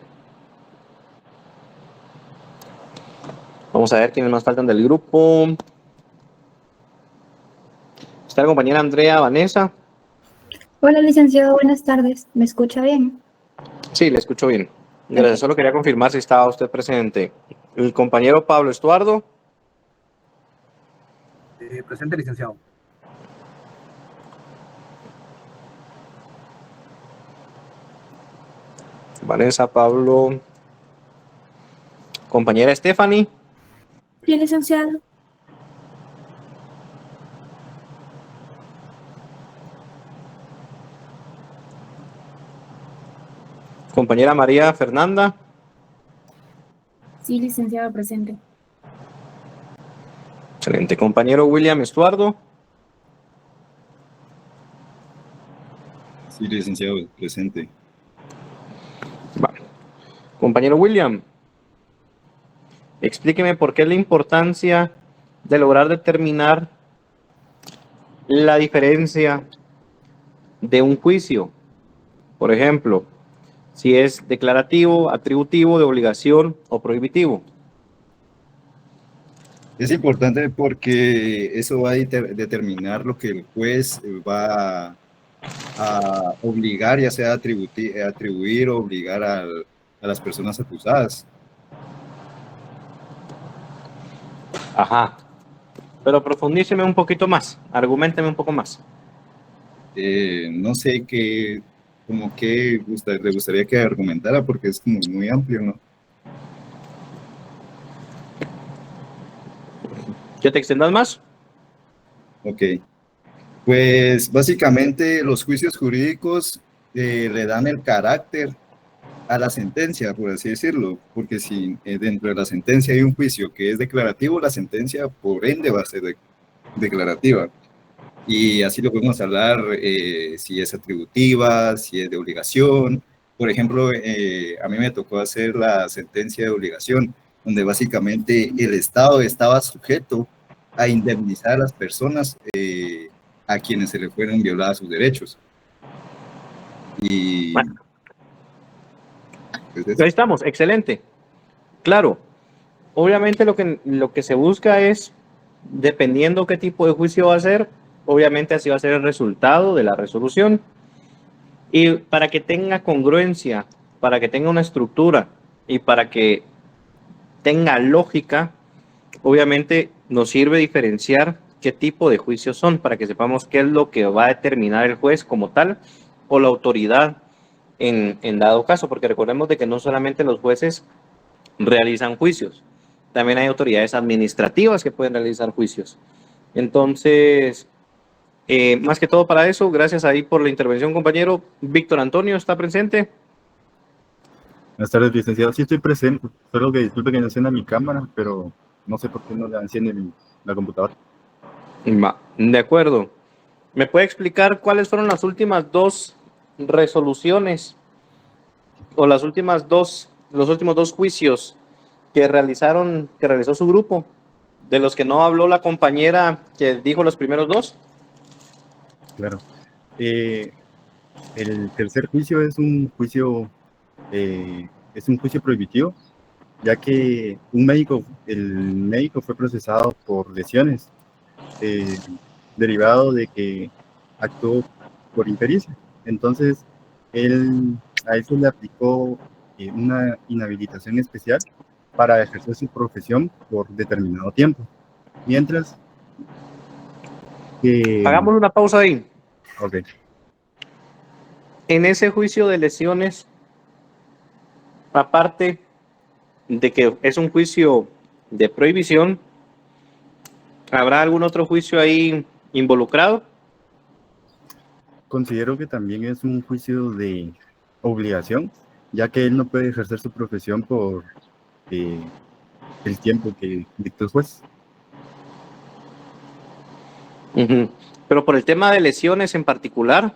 Vamos a ver quiénes más faltan del grupo. Está la compañera Andrea Vanessa. Hola, licenciado, buenas tardes. ¿Me escucha bien? Sí, le escucho bien. Gracias, solo quería confirmar si estaba usted presente. El compañero Pablo Estuardo. Presente, licenciado. Vanessa, Pablo. Compañera Stephanie. Sí, licenciado. Compañera María Fernanda. Sí, licenciado, presente. Excelente. Compañero William Estuardo. Sí, licenciado, presente. Vale. Compañero William, explíqueme por qué la importancia de lograr determinar la diferencia de un juicio. Por ejemplo, si es declarativo, atributivo, de obligación o prohibitivo. Es importante porque eso va a determinar lo que el juez va a obligar, ya sea atribuir o obligar a las personas acusadas. Ajá. Pero profundíceme un poquito más, argumenteme un poco más. No sé qué, como que le gustaría que argumentara porque es como muy amplio, ¿no? ¿Ya te extendas más? Ok. Pues básicamente los juicios jurídicos le dan el carácter a la sentencia, por así decirlo, porque si dentro de la sentencia hay un juicio que es declarativo, la sentencia por ende va a ser declarativa. Y así lo podemos hablar si es atributiva, si es de obligación. Por ejemplo, a mí me tocó hacer la sentencia de obligación, donde básicamente el Estado estaba sujeto a indemnizar a las personas a quienes se le fueron violadas sus derechos. Y bueno, pues ahí estamos, excelente. Claro, obviamente lo que se busca es, dependiendo qué tipo de juicio va a ser, obviamente así va a ser el resultado de la resolución. Y para que tenga congruencia, para que tenga una estructura y para que tenga lógica, obviamente nos sirve diferenciar qué tipo de juicios son, para que sepamos qué es lo que va a determinar el juez como tal o la autoridad en dado caso, porque recordemos de que no solamente los jueces realizan juicios, también hay autoridades administrativas que pueden realizar juicios. Entonces, más que todo para eso, gracias ahí por la intervención, compañero. Víctor Antonio, ¿está presente? Buenas tardes, licenciado. Sí, estoy presente. Solo que disculpe que no encienda mi cámara, pero no sé por qué no la enciende la computadora. Va, de acuerdo. ¿Me puede explicar cuáles fueron las últimas dos resoluciones o los últimos dos juicios que realizó su grupo, de los que no habló la compañera que dijo los primeros dos? Claro. El tercer juicio es un juicio prohibitivo, ya que el médico fue procesado por lesiones derivado de que actuó por impericia. Entonces, a eso le aplicó una inhabilitación especial para ejercer su profesión por determinado tiempo. Mientras que... Hagamos una pausa ahí. Ok. En ese juicio de lesiones, aparte de que es un juicio de prohibición, ¿habrá algún otro juicio ahí involucrado? Considero que también es un juicio de obligación, ya que él no puede ejercer su profesión por el tiempo que dictó el juez. Ujú. Pero por el tema de lesiones en particular,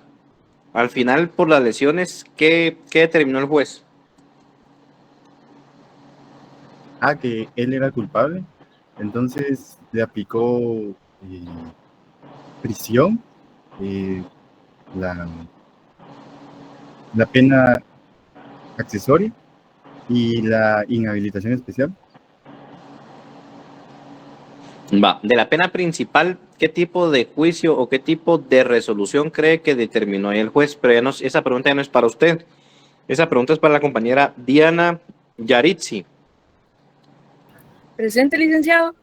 al final por las lesiones, ¿qué determinó el juez? Que él era culpable, entonces le aplicó prisión, la pena accesoria y la inhabilitación especial. Va, de la pena principal, ¿qué tipo de juicio o qué tipo de resolución cree que determinó el juez? Pero ya no, esa pregunta ya no es para usted. Esa pregunta es para la compañera Diana Yaritzi. Presente, licenciado.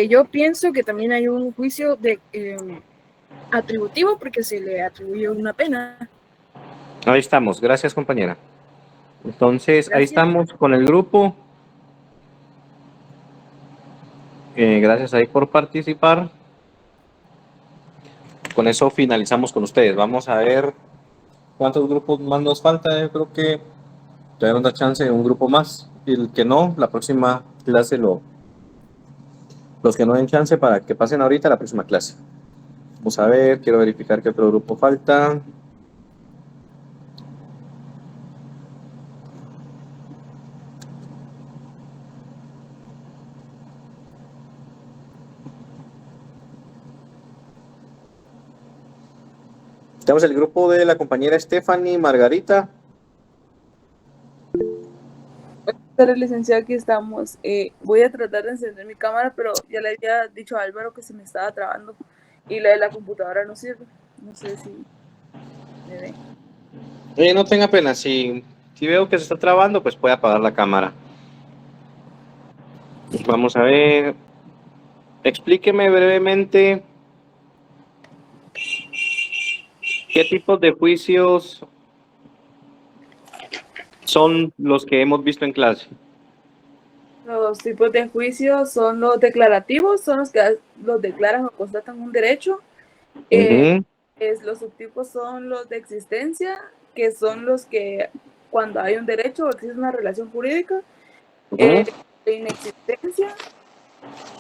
Yo pienso que también hay un juicio de atributivo porque se le atribuyó una pena. Ahí estamos, gracias compañera. Entonces, ahí Gracias. estamos con el grupo. Gracias ahí por participar. Con eso finalizamos con ustedes. Vamos a ver cuántos grupos más nos falta. Yo creo que todavía nos da chance de un grupo más. Y el que no, la próxima clase los que no den chance para que pasen ahorita a la próxima clase. Vamos a ver, quiero verificar qué otro grupo falta. Tenemos el grupo de la compañera Stephanie Margarita. Buenas tardes, licenciado, aquí estamos. Voy a tratar de encender mi cámara, pero ya le había dicho a Álvaro que se me estaba trabando y la de la computadora no sirve. No sé si me ve. No tenga pena, si veo que se está trabando, pues puede apagar la cámara. Vamos a ver. Explíqueme brevemente qué tipos de juicios son los que hemos visto en clase. Los tipos de juicios son los declarativos, son los que los declaran o constatan un derecho. Los subtipos son los de existencia, que son los que cuando hay un derecho o existe una relación jurídica. De inexistencia,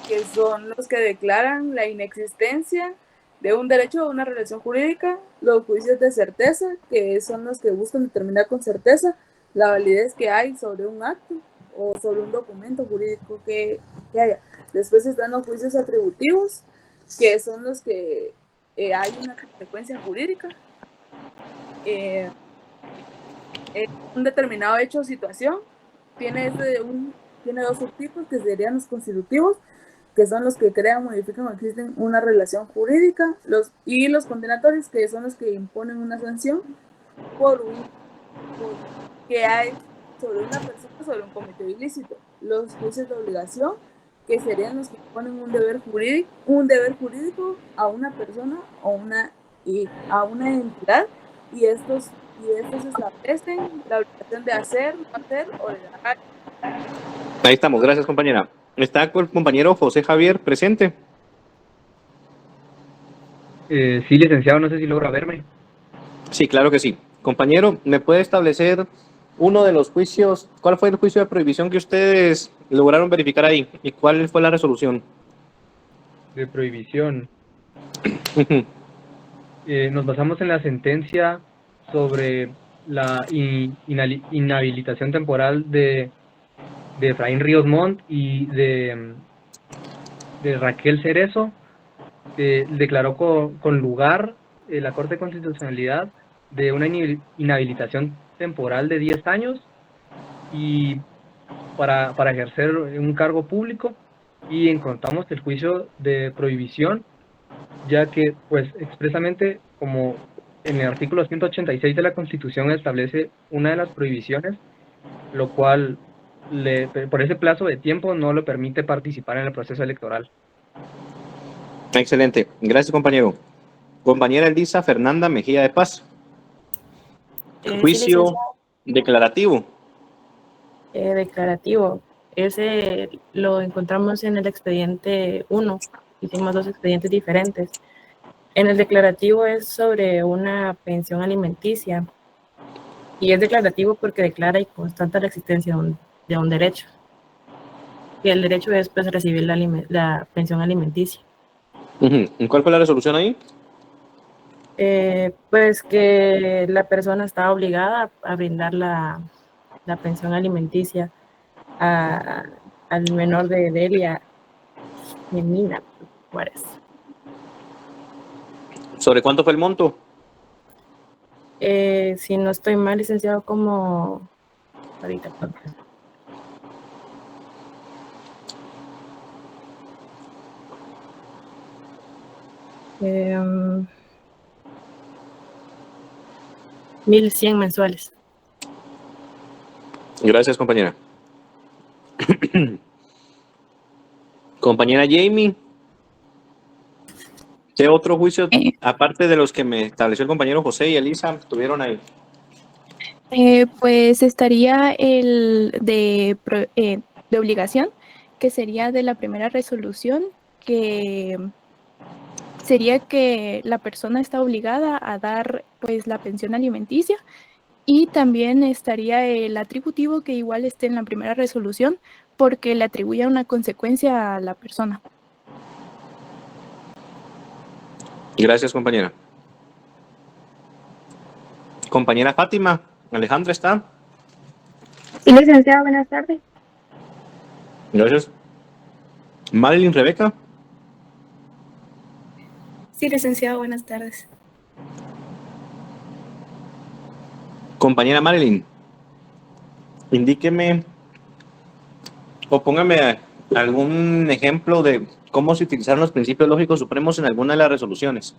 que son los que declaran la inexistencia de un derecho o una relación jurídica. Los juicios de certeza, que son los que buscan determinar con certeza la validez que hay sobre un acto o sobre un documento jurídico que haya. Después están los juicios atributivos, que son los que hay una consecuencia jurídica. Un determinado hecho o situación tiene dos subtipos, que serían los constitutivos, que son los que crean, modifican o existen una relación jurídica, y los condenatorios, que son los que imponen una sanción por que hay sobre una persona, sobre un cometido ilícito. Los juicios de obligación, que serían los que imponen un deber jurídico a una persona o a una entidad, y estos establecen la obligación de hacer, no hacer o de dejar. Ahí estamos, gracias compañera. ¿Está el compañero José Javier presente? Sí, licenciado, no sé si logra verme. Sí, claro que sí. Compañero, ¿me puede establecer uno de los juicios? ¿Cuál fue el juicio de prohibición que ustedes lograron verificar ahí? ¿Y cuál fue la resolución? De prohibición. Nos basamos en la sentencia sobre la inhabilitación temporal de Efraín Ríos Montt y de Raquel Cerezo, que declaró con lugar la Corte de Constitucionalidad de una inhabilitación temporal de 10 años y para ejercer un cargo público, y encontramos el juicio de prohibición, ya que pues expresamente, como en el artículo 186 de la Constitución establece una de las prohibiciones, lo cual por ese plazo de tiempo no le permite participar en el proceso electoral. Excelente, gracias compañero. Compañera Elisa Fernanda Mejía de Paz. Sí, Juicio licenciado. declarativo. Declarativo. Ese lo encontramos en el expediente 1. Hicimos 2 expedientes diferentes. En el declarativo es sobre una pensión alimenticia. Y es declarativo porque declara y constata la existencia de un derecho. Y el derecho es pues recibir la pensión alimenticia. ¿Y cuál fue la resolución ahí? Pues que la persona está obligada a brindar la pensión alimenticia al menor de Delia Gemina Juárez. ¿Sobre cuánto fue el monto? Si no estoy mal, licenciado, como ahorita. Eh, 1,100 mensuales. Gracias, compañera. Compañera Jamie, ¿qué otro juicio, aparte de los que me estableció el compañero José y Elisa, tuvieron ahí? Pues estaría el de obligación, que sería de la primera resolución, que sería que la persona está obligada a dar pues la pensión alimenticia, y también estaría el atributivo, que igual esté en la primera resolución porque le atribuye una consecuencia a la persona. Gracias, compañera. Compañera Fátima, Alejandra está. Sí, licenciado, buenas tardes. Gracias. Marilyn, Rebeca. Sí, licenciado, buenas tardes. Compañera Marilyn, indíqueme o póngame algún ejemplo de cómo se utilizaron los principios lógicos supremos en alguna de las resoluciones.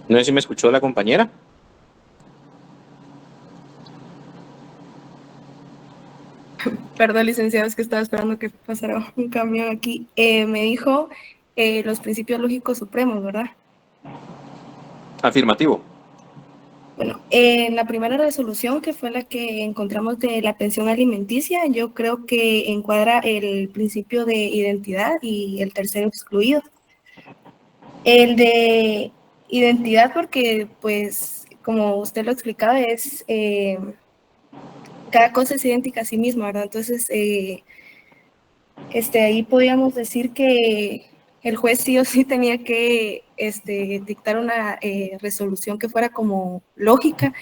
No sé si me escuchó la compañera. Perdón, licenciado, es que estaba esperando que pasara un camión aquí. Me dijo los principios lógicos supremos, ¿verdad? Afirmativo. Bueno, en la primera resolución, que fue la que encontramos de la pensión alimenticia, yo creo que encuadra el principio de identidad y el tercero excluido. El de identidad porque, pues, como usted lo explicaba, es cada cosa es idéntica a sí misma, ¿verdad? Entonces, ahí podríamos decir que el juez sí o sí tenía que dictar una resolución que fuera como lógica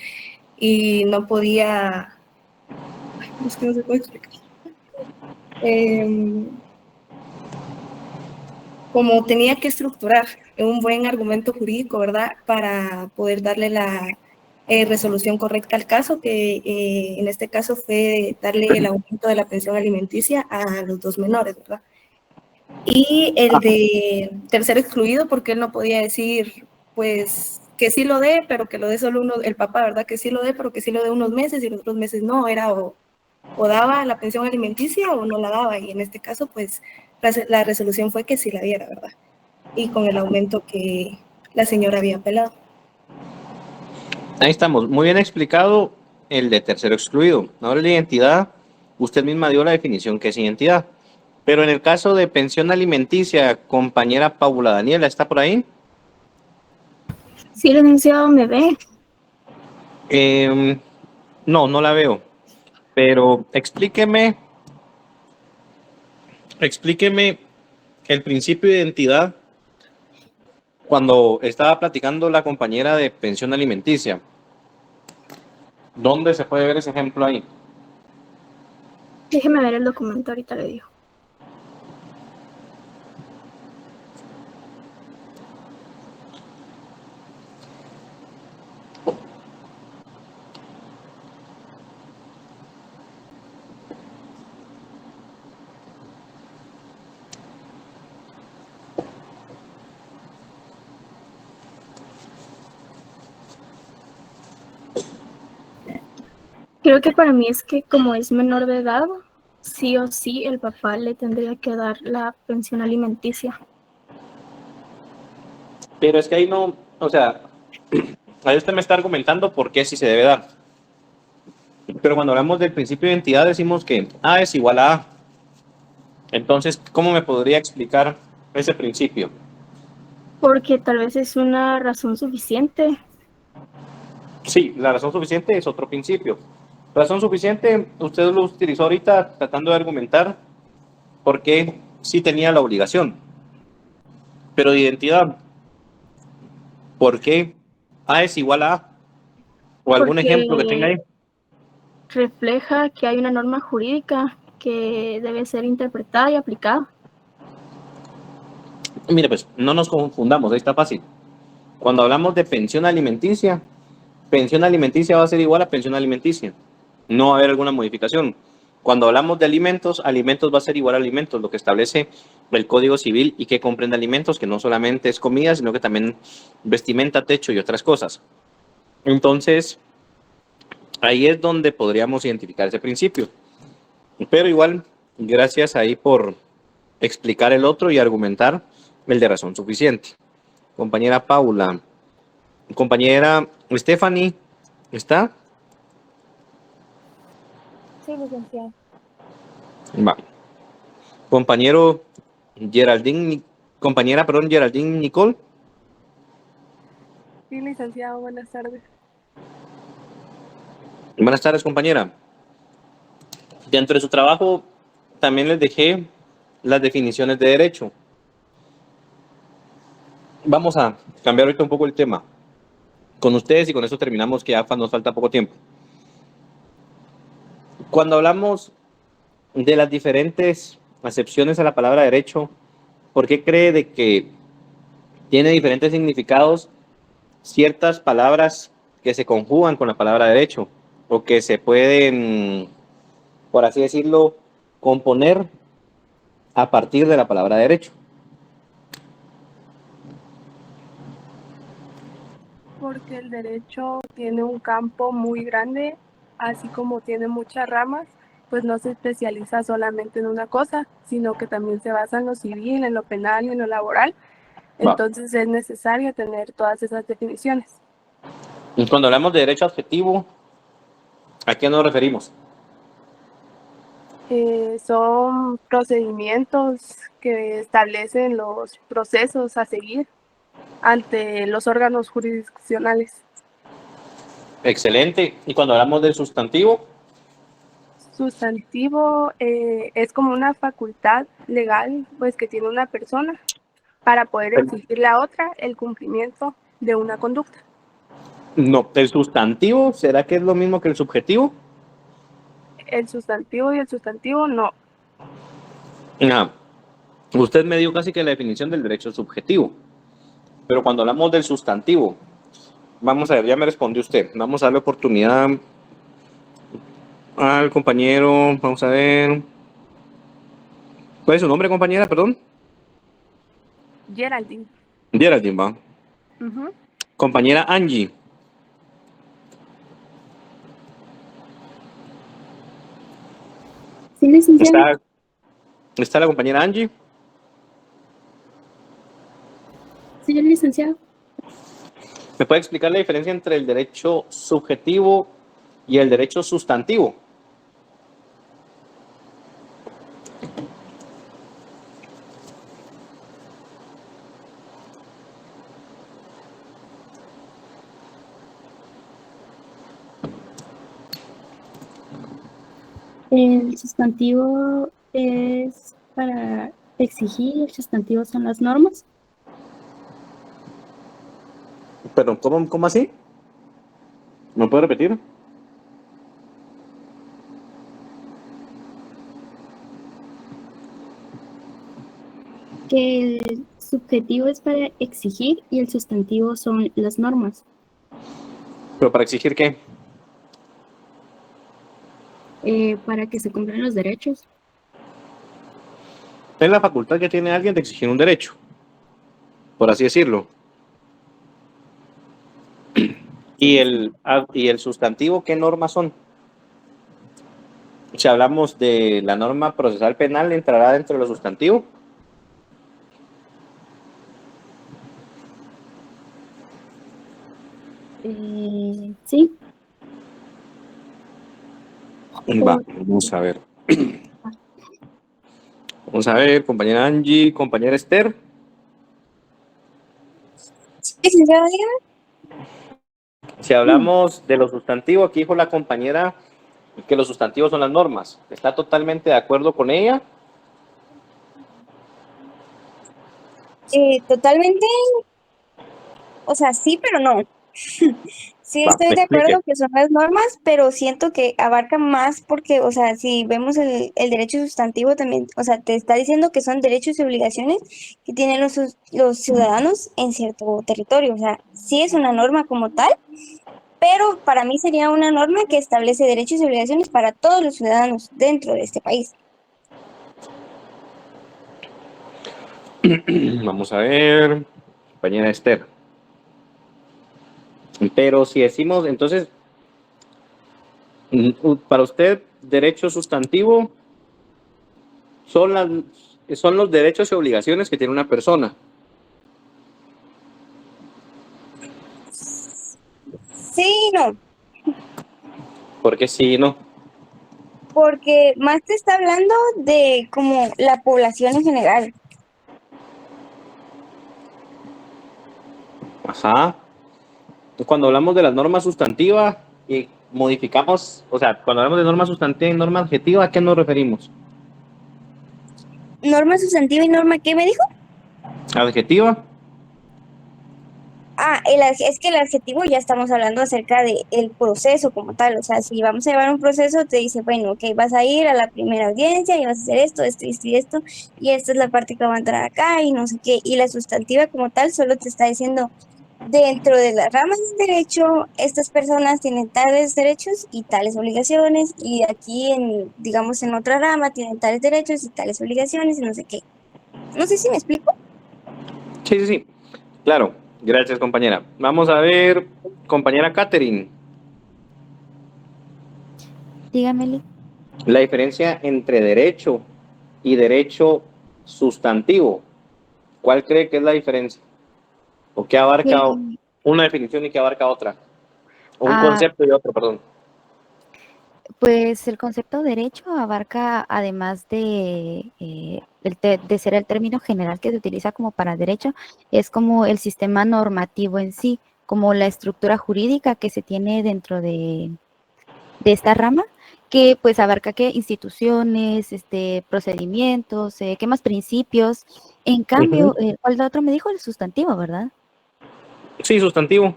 y no podía, es que no se puede explicar, como tenía que estructurar un buen argumento jurídico, ¿verdad? Para poder darle la resolución correcta al caso, que en este caso fue darle el aumento de la pensión alimenticia a los 2 menores, ¿verdad? Y el de tercero excluido, porque él no podía decir, pues, que sí lo dé, pero que lo dé solo el papá, ¿verdad? Que sí lo dé, pero que sí lo dé unos meses y los otros meses no, era o daba la pensión alimenticia o no la daba, y en este caso, pues, la resolución fue que sí la diera, ¿verdad? Y con el aumento que la señora había apelado. Ahí estamos, muy bien explicado el de tercero excluido. Ahora la identidad, usted misma dio la definición que es identidad. Pero en el caso de pensión alimenticia, compañera Paula Daniela, ¿está por ahí? Sí, licenciado, ¿me ve? No, no la veo. Pero explíqueme el principio de identidad cuando estaba platicando la compañera de pensión alimenticia. ¿Dónde se puede ver ese ejemplo ahí? Déjeme ver el documento, ahorita le digo. Creo que para mí es que como es menor de edad, sí o sí el papá le tendría que dar la pensión alimenticia. Pero es que ahí no, o sea, ahí usted me está argumentando por qué sí se debe dar. Pero cuando hablamos del principio de identidad decimos que A es igual a A. Entonces, ¿cómo me podría explicar ese principio? Porque tal vez es una razón suficiente. Sí, la razón suficiente es otro principio. Razón suficiente, usted lo utilizó ahorita tratando de argumentar por qué sí tenía la obligación. Pero de identidad, ¿por qué A es igual a A? ¿O algún Porque ejemplo que tenga ahí? refleja que hay una norma jurídica que debe ser interpretada y aplicada. Mire, pues no nos confundamos, ahí está fácil. Cuando hablamos de pensión alimenticia va a ser igual a pensión alimenticia. No va a haber alguna modificación. Cuando hablamos de alimentos, alimentos va a ser igual a alimentos, lo que establece el Código Civil y que comprende alimentos, que no solamente es comida, sino que también vestimenta, techo y otras cosas. Entonces, ahí es donde podríamos identificar ese principio. Pero igual, gracias ahí por explicar el otro y argumentar el de razón suficiente. Compañera Paula. Compañera Stephanie, ¿está? Sí, licenciado. Va. Compañero Geraldine, compañera, perdón, Geraldine Nicole. Sí, licenciado, buenas tardes. Buenas tardes, compañera. Dentro de su trabajo también les dejé las definiciones de derecho. Vamos a cambiar ahorita un poco el tema con ustedes y con eso terminamos, que ya nos falta poco tiempo. Cuando hablamos de las diferentes acepciones a la palabra derecho, ¿por qué cree de que tiene diferentes significados ciertas palabras que se conjugan con la palabra derecho o que se pueden, por así decirlo, componer a partir de la palabra derecho? Porque el derecho tiene un campo muy grande, así como tiene muchas ramas, pues no se especializa solamente en una cosa, sino que también se basa en lo civil, en lo penal y en lo laboral. Entonces es necesario tener todas esas definiciones. Y cuando hablamos de derecho adjetivo, ¿a qué nos referimos? Son procedimientos que establecen los procesos a seguir ante los órganos jurisdiccionales. Excelente. Y cuando hablamos del sustantivo, Sustantivo es como una facultad legal pues que tiene una persona para poder exigirle a otra el cumplimiento de una conducta. no, el sustantivo, ¿será que es lo mismo que el subjetivo? El sustantivo y el sustantivo no. No. Usted me dio casi que la definición del derecho subjetivo. Pero cuando hablamos del sustantivo, vamos a ver, ya me respondió usted. Vamos a darle oportunidad al compañero. Vamos a ver. ¿Cuál es su nombre, compañera? Perdón. Geraldine. Geraldine, va. Compañera Angie. Sí, licenciado. ¿Está la compañera Angie? Señor licenciado. ¿Me puede explicar la diferencia entre el derecho subjetivo y el derecho sustantivo? El sustantivo es para exigir, el sustantivo son las normas. Perdón, ¿cómo así? ¿Me puede repetir? Que el subjetivo es para exigir y el sustantivo son las normas. ¿Pero para exigir qué? Para que se cumplan los derechos. Es la facultad que tiene alguien de exigir un derecho, por así decirlo. ¿Y el sustantivo qué normas son? Si hablamos de la norma procesal penal, ¿entrará dentro de lo sustantivo? Sí. Vamos a ver. Vamos a ver, compañera Angie, compañera Esther. Si hablamos de lo sustantivo, aquí dijo la compañera que los sustantivos son las normas. ¿Está totalmente de acuerdo con ella? Totalmente, o sea, sí, pero no. Sí, Va, estoy me de acuerdo explique. que son las normas, pero siento que abarca más porque, o sea, si vemos el derecho sustantivo también, o sea, te está diciendo que son derechos y obligaciones que tienen los ciudadanos en cierto territorio. O sea, sí es una norma como tal, pero para mí sería una norma que establece derechos y obligaciones para todos los ciudadanos dentro de este país. Vamos a ver, compañera Esther. Pero si decimos, entonces, para usted, derecho sustantivo son los derechos y obligaciones que tiene una persona. Sí, no, Porque sí, no. porque más te está hablando de como la población en general. Ajá. Cuando hablamos de las normas sustantivas y modificamos, o sea, cuando hablamos de norma sustantiva y norma adjetiva, ¿a qué nos referimos? Norma sustantiva y norma, ¿qué me dijo? Adjetiva. Es que el adjetivo ya estamos hablando acerca del proceso como tal. O sea, si vamos a llevar un proceso, te dice, bueno, ok, vas a ir a la primera audiencia y vas a hacer esto, esto, esto y esto, y esta es la parte que va a entrar acá y no sé qué. Y la sustantiva como tal solo te está diciendo, dentro de las ramas del derecho, estas personas tienen tales derechos y tales obligaciones, y aquí, digamos, en otra rama tienen tales derechos y tales obligaciones y no sé qué. No sé si me explico. Sí, sí, sí. Claro. Gracias, compañera. Vamos a ver, compañera Catherine, Dígamele. la diferencia entre derecho y derecho sustantivo. ¿Cuál cree que es la diferencia? ¿O qué abarca una definición y qué abarca otra? O un concepto y otro, perdón. Pues el concepto derecho abarca, además de ser el término general que se utiliza como para derecho, es como el sistema normativo en sí, como la estructura jurídica que se tiene dentro de esta rama, que pues abarca qué instituciones, procedimientos, qué más principios. En cambio, ¿cuál otro me dijo? El sustantivo, ¿verdad? Sí, sustantivo.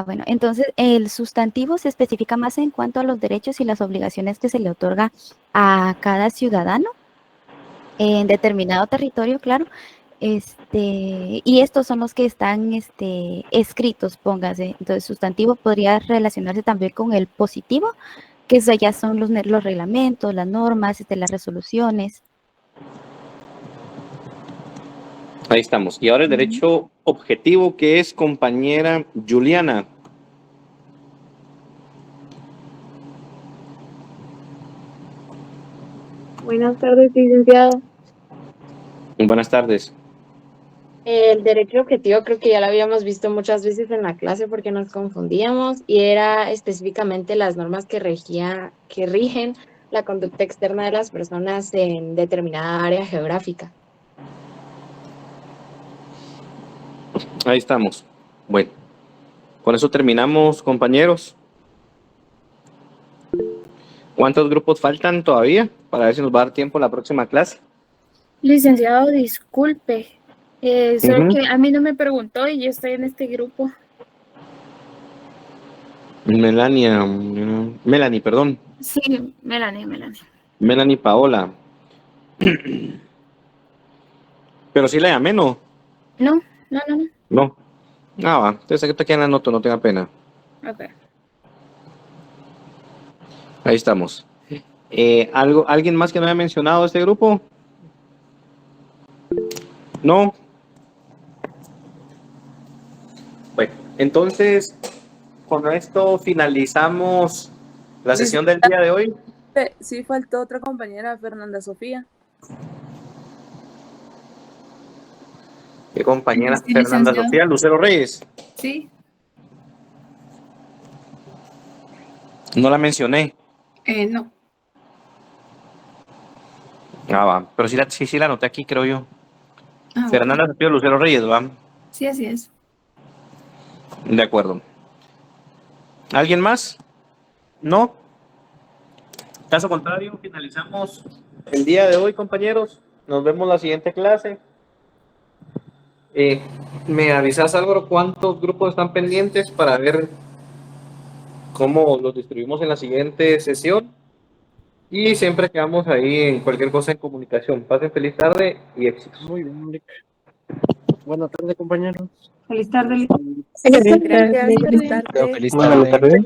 Bueno, entonces el sustantivo se especifica más en cuanto a los derechos y las obligaciones que se le otorga a cada ciudadano en determinado territorio, claro. Y estos son los que están escritos, póngase. Entonces, sustantivo podría relacionarse también con el positivo, que eso ya son los reglamentos, las normas, las resoluciones. Ahí estamos. Y ahora el derecho objetivo, que es compañera Juliana. Buenas tardes, licenciado. Buenas tardes. El derecho objetivo creo que ya lo habíamos visto muchas veces en la clase porque nos confundíamos y era específicamente las normas que rigen la conducta externa de las personas en determinada área geográfica. Ahí estamos. Bueno, con eso terminamos, compañeros. ¿Cuántos grupos faltan todavía? Para ver si nos va a dar tiempo la próxima clase. Licenciado, disculpe. Solo que a mí no me preguntó y yo estoy en este grupo. Melanie, perdón. Sí, Melanie. Melanie Paola. Pero sí la llamé, ¿no? No. No. Va. Entonces aquí te quedan las notas, no tenga pena. Ok. Ahí estamos. ¿Alguien más que no haya mencionado este grupo? No. Bueno, entonces, con esto finalizamos la sesión del día de hoy. Sí, faltó otra compañera, Fernanda Sofía. ¿Qué compañera? Sí, Fernanda licenciado. Sofía Lucero Reyes. Sí. No la mencioné. No. Ah, va. Pero sí la anoté aquí, creo yo. Ah, Fernanda Sofía Lucero Reyes, va. sí, así es. De acuerdo. ¿Alguien más? ¿No? Caso contrario, finalizamos el día de hoy, compañeros. Nos vemos la siguiente clase. ¿Me avisas, Álvaro, cuántos grupos están pendientes para ver cómo los distribuimos en la siguiente sesión? Y siempre quedamos ahí en cualquier cosa en comunicación. Pasen feliz tarde y éxitos. Muy bien, Rick. Buenas tardes, compañeros. Feliz tarde. Feliz tarde. Feliz tarde.